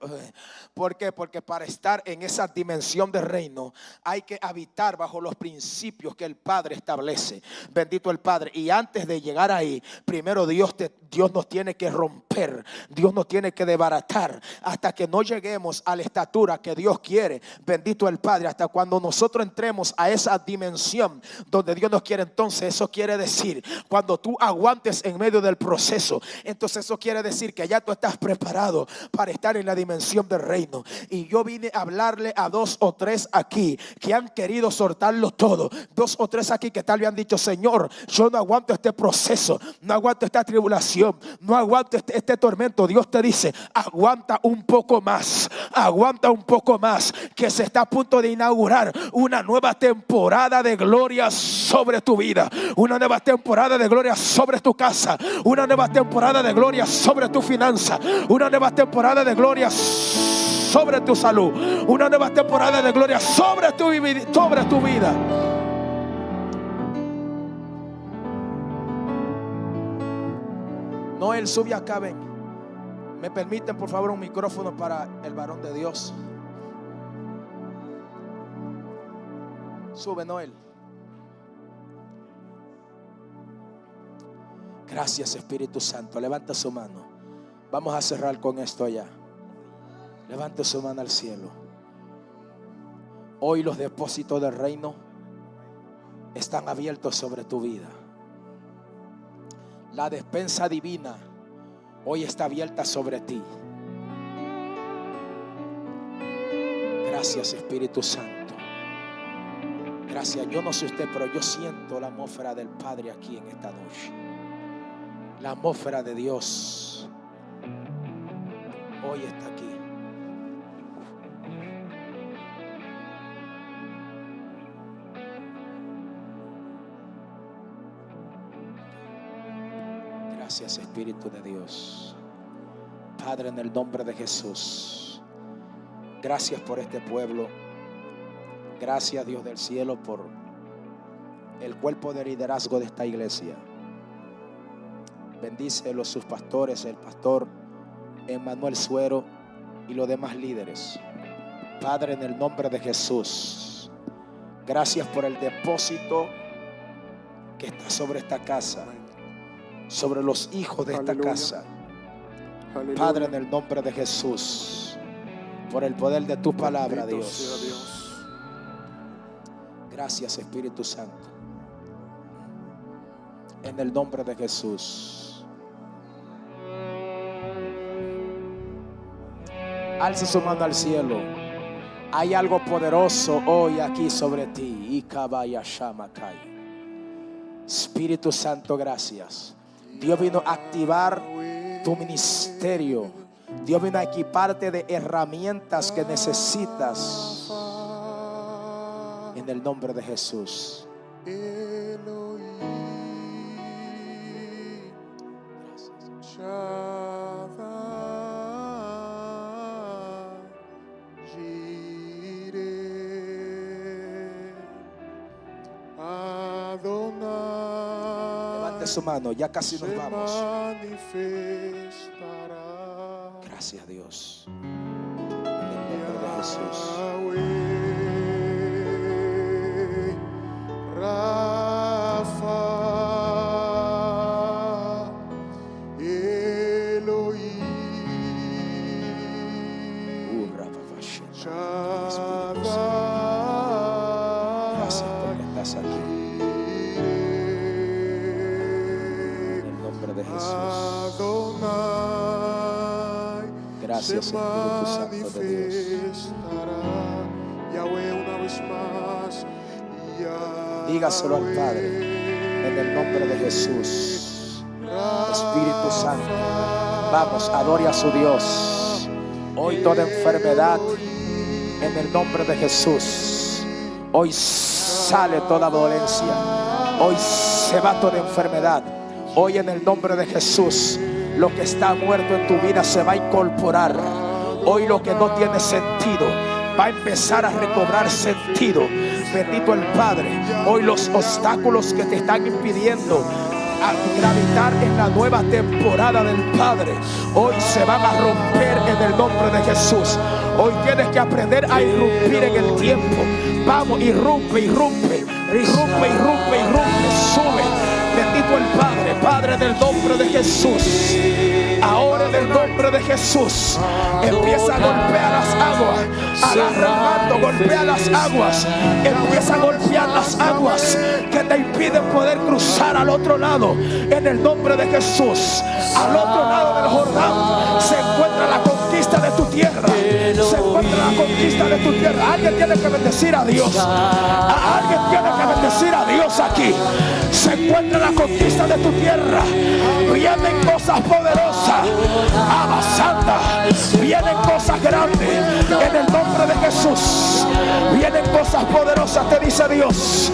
¿Por qué? Porque para estar en esa dimensión del reino hay que habitar bajo los principios que el Padre establece. Bendito el Padre. Y antes de llegar ahí, primero Dios Dios nos tiene que romper, Dios nos tiene que desbaratar hasta que no lleguemos a la estatura que Dios quiere. Bendito el Padre. Hasta cuando nosotros entremos a esa dimensión donde Dios nos quiere, entonces eso quiere decir, cuando tú aguantes en medio del proceso, entonces eso quiere decir que ya tú estás preparado para estar en la dimensión del reino. Y yo vine a hablarle a 2 o 3 aquí que han querido soltarlo todo. 2 o 3 aquí que tal vez han dicho: Señor, yo no aguanto este proceso, no aguanto esta tribulación, no aguanto este tormento. Dios te dice: aguanta un poco más, aguanta un poco más, que se está a punto de inaugurar una nueva temporada de gloria sobre tu vida, una nueva temporada de gloria sobre tu casa, una nueva temporada de gloria sobre tu finanza, una nueva temporada de gloria sobre tu salud, una nueva temporada de gloria sobre tu vida. Noel, sube acá, ven. ¿Me permiten por favor un micrófono para el varón de Dios? Sube, Noel. Gracias, Espíritu Santo. Levanta su mano. Vamos a cerrar con esto ya. Levanta su mano al cielo. Hoy los depósitos del reino están abiertos sobre tu vida. La despensa divina hoy está abierta sobre ti. Gracias, Espíritu Santo. Gracias. Yo no sé usted, pero yo siento la atmósfera del Padre aquí en esta noche. La atmósfera de Dios hoy está aquí. Gracias, Espíritu de Dios. Padre, en el nombre de Jesús, gracias por este pueblo. Gracias, Dios del cielo, por el cuerpo de liderazgo de esta iglesia. Bendícelos sus pastores, el pastor Emmanuel Suero y los demás líderes. Padre, en el nombre de Jesús, gracias por el depósito que está sobre esta casa, sobre los hijos de esta casa. Padre, en el nombre de Jesús, por el poder de tu palabra, Dios. Gracias, Espíritu Santo. En el nombre de Jesús. Alza su mano al cielo. Hay algo poderoso hoy aquí sobre ti. Espíritu Santo, gracias. Dios vino a activar tu ministerio. Dios vino a equiparte de herramientas que necesitas. En el nombre de Jesús. Levante su mano, ya casi nos vamos. Gracias, Dios. En el nombre de Jesús. Gracias porque estás aquí. En el nombre de Jesús. Gracias, Espíritu Santo de Dios. Dígaselo al Padre. En el nombre de Jesús. Espíritu Santo, vamos, adore a su Dios. Hoy toda enfermedad, en el nombre de Jesús. Hoy sale toda dolencia. Hoy se va toda enfermedad. Hoy en el nombre de Jesús, lo que está muerto en tu vida se va a incorporar. Hoy lo que no tiene sentido va a empezar a recobrar sentido. Bendito el Padre. Hoy los obstáculos que te están impidiendo a gravitar en la nueva temporada del Padre, hoy se van a romper en el nombre de Jesús. Hoy tienes que aprender a irrumpir en el tiempo. Vamos, irrumpe. Sube. Bendito bendigo el Padre, Padre, del nombre de Jesús. Ahora en el nombre de Jesús empieza a golpear las aguas. Agarra el mando, golpea las aguas. Empieza a golpear las aguas que te impiden poder cruzar al otro lado. En el nombre de Jesús, al otro lado del Jordán se encuentra la conquista de tu tierra. Se encuentra la conquista de tu tierra. Alguien tiene que bendecir a Dios. Alguien tiene que bendecir a Dios aquí. Se encuentra la conquista de tu tierra. Vienen cosas poderosas. Abasanda. Vienen cosas grandes. En el nombre de Jesús. Vienen cosas poderosas, te dice Dios.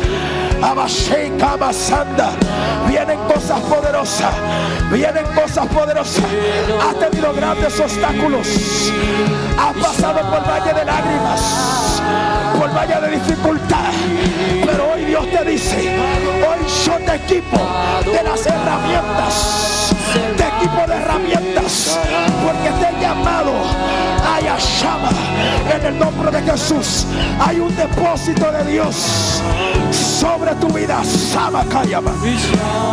Abasheika Abasanda. Vienen cosas poderosas. Vienen cosas poderosas. Has tenido grandes obstáculos. Has pasado por valle de lágrimas, por valle de dificultad. Pero hoy Dios te dice: hoy yo te equipo de las herramientas. Te equipo de herramientas. Porque te he llamado a Yashama. En el nombre de Jesús hay un depósito de Dios sobre tu vida. Samakayama.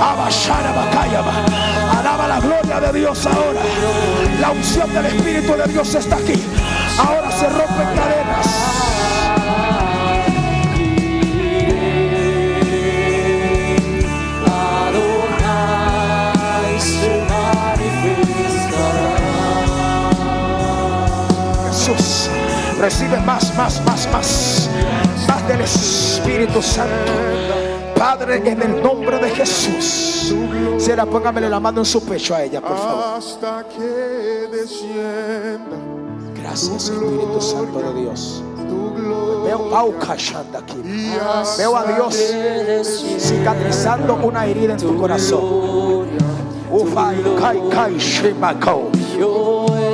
Abashara Bakayama. Alaba la gloria de Dios ahora. La unción del Espíritu de Dios está aquí. Ahora se rompen cadenas. Jesús, recibe más del Espíritu Santo. Padre, en el nombre de Jesús. Será, póngamele la mano en su pecho a ella, por favor. Hasta que descienda. Gracias, Espíritu Santo de Dios. Tu gloria. Veo a Dios cicatrizando una herida en tu corazón.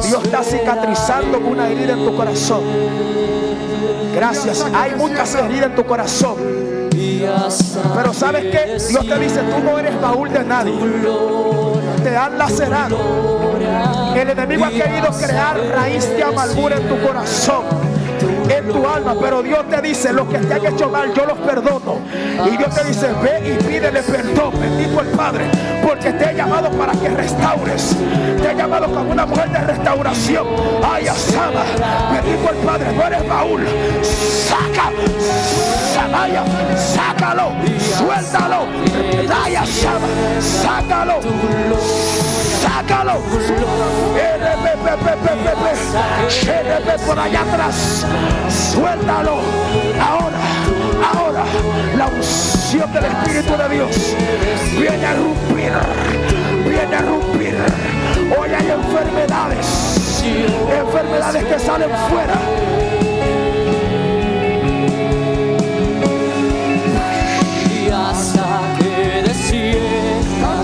Dios está cicatrizando una herida en tu corazón. Gracias. Hay muchas heridas en tu corazón. Pero ¿sabes qué? Dios te dice: tú no eres baúl de nadie. Te han lacerado. El enemigo ha querido crear raíz de amargura en tu corazón, en tu alma, pero Dios te dice: los que te han hecho mal, yo los perdono. Y Dios te dice: ve y pídele perdón. Bendito el Padre, porque te he llamado para que restaures. Te he llamado como una mujer de restauración. Ay, Asama, bendito el Padre. No eres baúl. Saca, Samaya, sácalo, suéltalo. Ay, Asama, sácalo, sácalo. Por allá atrás, suéltalo. Ahora la unción del Espíritu de Dios viene a romper. Hoy hay enfermedades que salen fuera.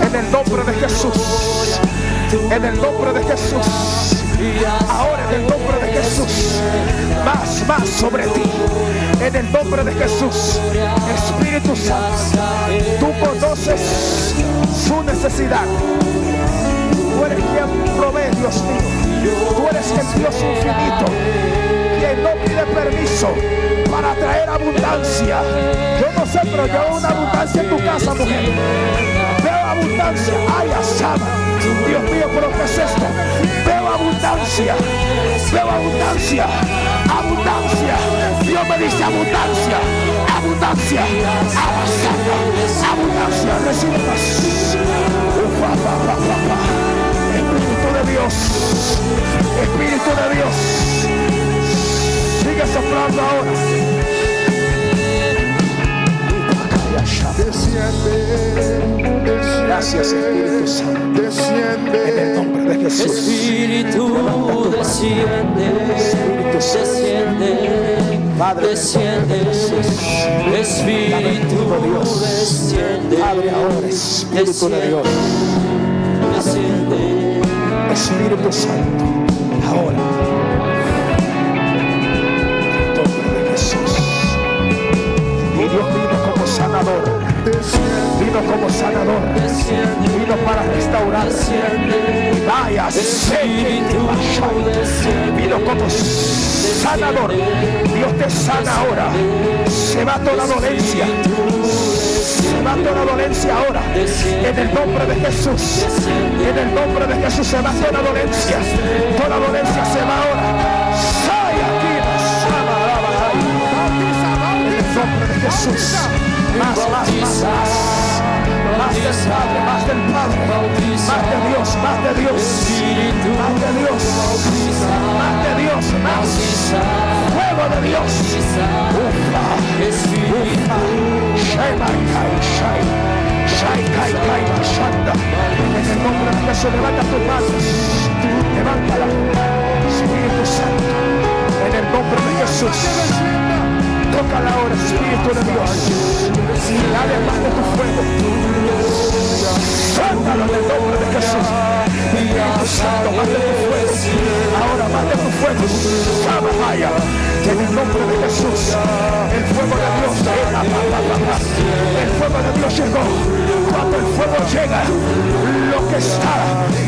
En el nombre de Jesús. En el nombre de Jesús. Ahora en el nombre de Jesús. Más sobre ti. En el nombre de Jesús. Espíritu Santo, tú conoces su necesidad. Tú eres quien provee, Dios mío. Tú eres el Dios infinito, quien no pide permiso para traer abundancia. Yo no sé, pero yo veo una abundancia en tu casa, mujer. Veo abundancia. Ay, Asama. Dios mío, pero ¿qué es esto? Veo abundancia. Dios me dice abundancia. Abundancia. Recibe más. Espíritu de Dios. Sigue soplando ahora. Desciende. Gracias, Espíritu Santo. Desciende. En el nombre de Jesús. Espíritu desciende, Padre, desciende, Espíritu Dios. desciende, Padre, ahora, Espíritu de Dios. desciende, Espíritu Santo, ahora. En el nombre de Jesús. Y Dios vino como sanador. Vino como sanador. Vino para restaurar. Vaya, vino como sanador. Dios te sana ahora. Se va toda dolencia. Se va toda dolencia ahora. En el nombre de Jesús. En el nombre de Jesús se va toda dolencia. Toda dolencia se va ahora. Sai aquí, en el nombre de Jesús. Más del Padre, más del Padre, más de Dios, más de Dios, más de Dios, más de Dios, más fuego de Dios. Ufa, ufa, en el nombre de Jesús, levanta tus manos, levántala, Espíritu Santo, en el nombre de Jesús. Tócala ahora, Espíritu de Dios. Dale más de tu fuego. Sácalo en el nombre de Jesús. Espíritu Santo, más de tu fuego. Ahora más de tu fuego. Vaya. En el nombre de Jesús. El fuego de Dios. El fuego de Dios llegó. Cuando el fuego llega, lo que está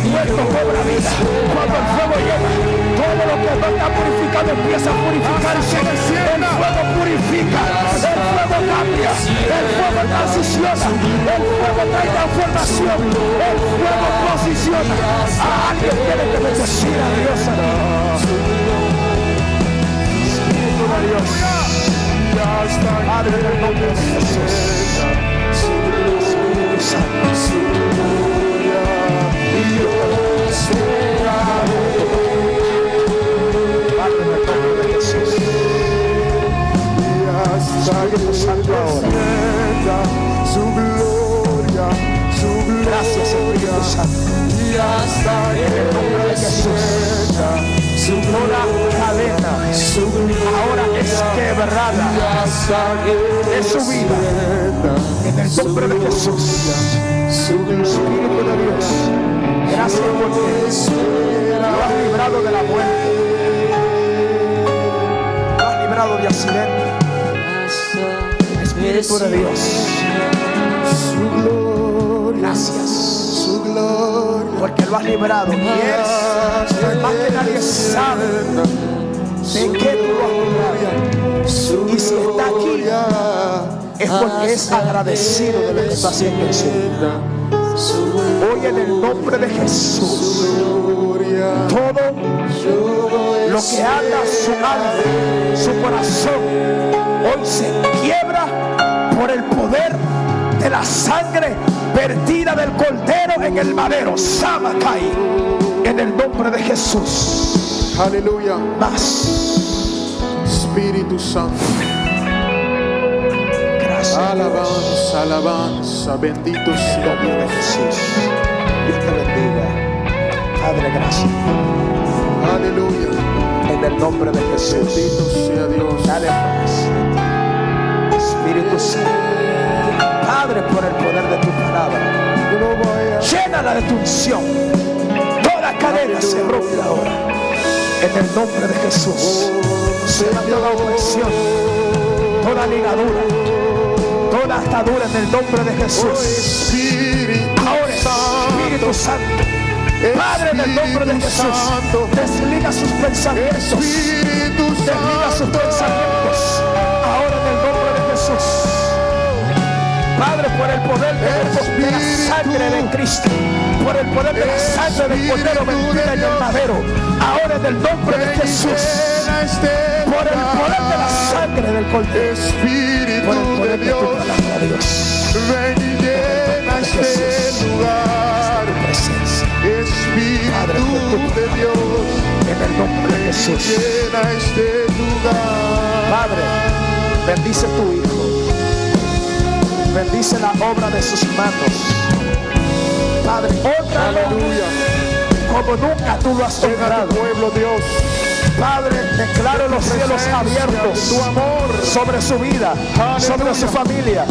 muerto cobra vida. Cuando el fuego llega, todo lo que no está purificado empieza a purificarse. El fuego purifica, el fuego cambia, el fuego transiciona, el fuego trae transformación, el fuego posiciona. A alguien tiene que bendecir a Dios aquí. Espíritu de Dios, Padre, en el nombre de Jesús. Espíritu Santo, Padre, en el nombre de Jesús. Espíritu Santo ahora. Su gloria, su gloria. Gracias, Espíritu Santo. En el nombre de Jesús. Toda cadena ahora es quebrada de su vida. En el nombre de Jesús. Espíritu de Dios. Gracias porque lo has librado de la muerte. Lo has librado de accidente. Espíritu de Dios. Su gloria, Gracias. su gloria. Porque lo has librado. Y eres más que nadie sabe de qué tú lo has librado. Y si está aquí es porque es agradecido de lo que está haciendo en su vida. Hoy en el nombre de Jesús, todo lo que anda su alma, su corazón, hoy se quiebra por el poder de la sangre vertida del Cordero en el madero. Samakai, en el nombre de Jesús. Aleluya. Más. Espíritu Santo. Gracias. Alabanza, alabanza. Bendito sea Nombre de Dios. Jesús. Dios te bendiga. Padre, gracias. Aleluya. En el nombre de Jesús. Bendito sea Dios. Dale paz. Espíritu Santo. Padre, por el poder de tu palabra, llénala de tu unción. Toda cadena se rompe ahora. En el nombre de Jesús. Se va toda opresión, toda ligadura, toda atadura en el nombre de Jesús. Ahora, Espíritu Santo, Padre, en el nombre de Jesús, desliga sus pensamientos. Desliga sus pensamientos. Ahora en el nombre de Jesús. Padre, por el poder de la sangre de Cristo, por el poder de la sangre del Cordero vendida en el madero, ahora en el nombre de Jesús, por el poder de la sangre del Cordero, por el poder de tu palabra, Dios, Ven y llena este lugar. presencia, Espíritu de Dios, en el nombre de Jesús. llena este lugar. Padre, bendice tu Hijo, bendice la obra de sus manos. Padre, honralo como nunca tú lo has honrado. Pueblo Dios, Padre, declaro los cielos abiertos, tu amor sobre su vida, sobre su familia,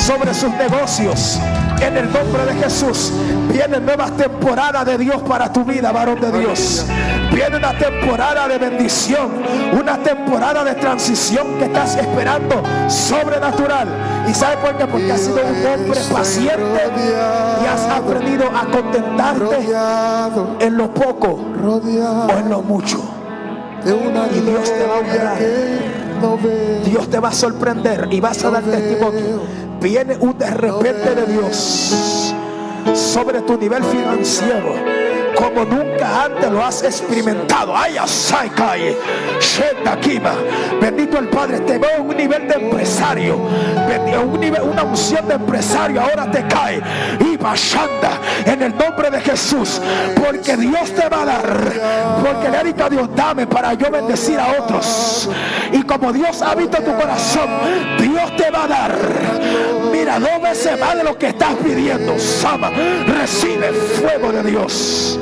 sobre sus negocios. En el nombre de Jesús, vienen nuevas temporadas de Dios para tu vida, varón de Dios. Viene una temporada de bendición, una temporada de transición que estás esperando sobrenatural. ¿Y sabes por qué? Porque has sido un hombre paciente y has aprendido a contentarte en lo poco o en lo mucho. Y Dios te va a honrar. Dios te va a sorprender y vas a dar testimonio Viene un de repente de Dios sobre tu nivel financiero como nunca antes lo has experimentado. Ay, asai, cae. Bendito el Padre, te veo en un nivel de empresario, una unción de empresario ahora te cae. Y bashanda en el nombre de Jesús, porque Dios te va a dar, porque le ha dicho a Dios, dame para yo bendecir a otros. Y como Dios ha visto tu corazón, Dios te va a dar. Mira, 2 veces más de lo que estás pidiendo. Sama, recibe fuego de Dios.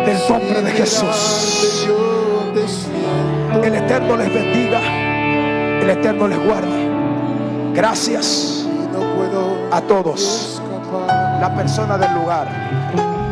Del nombre de Jesús. El Eterno les bendiga, el Eterno les guarde. Gracias a todos. La persona del lugar.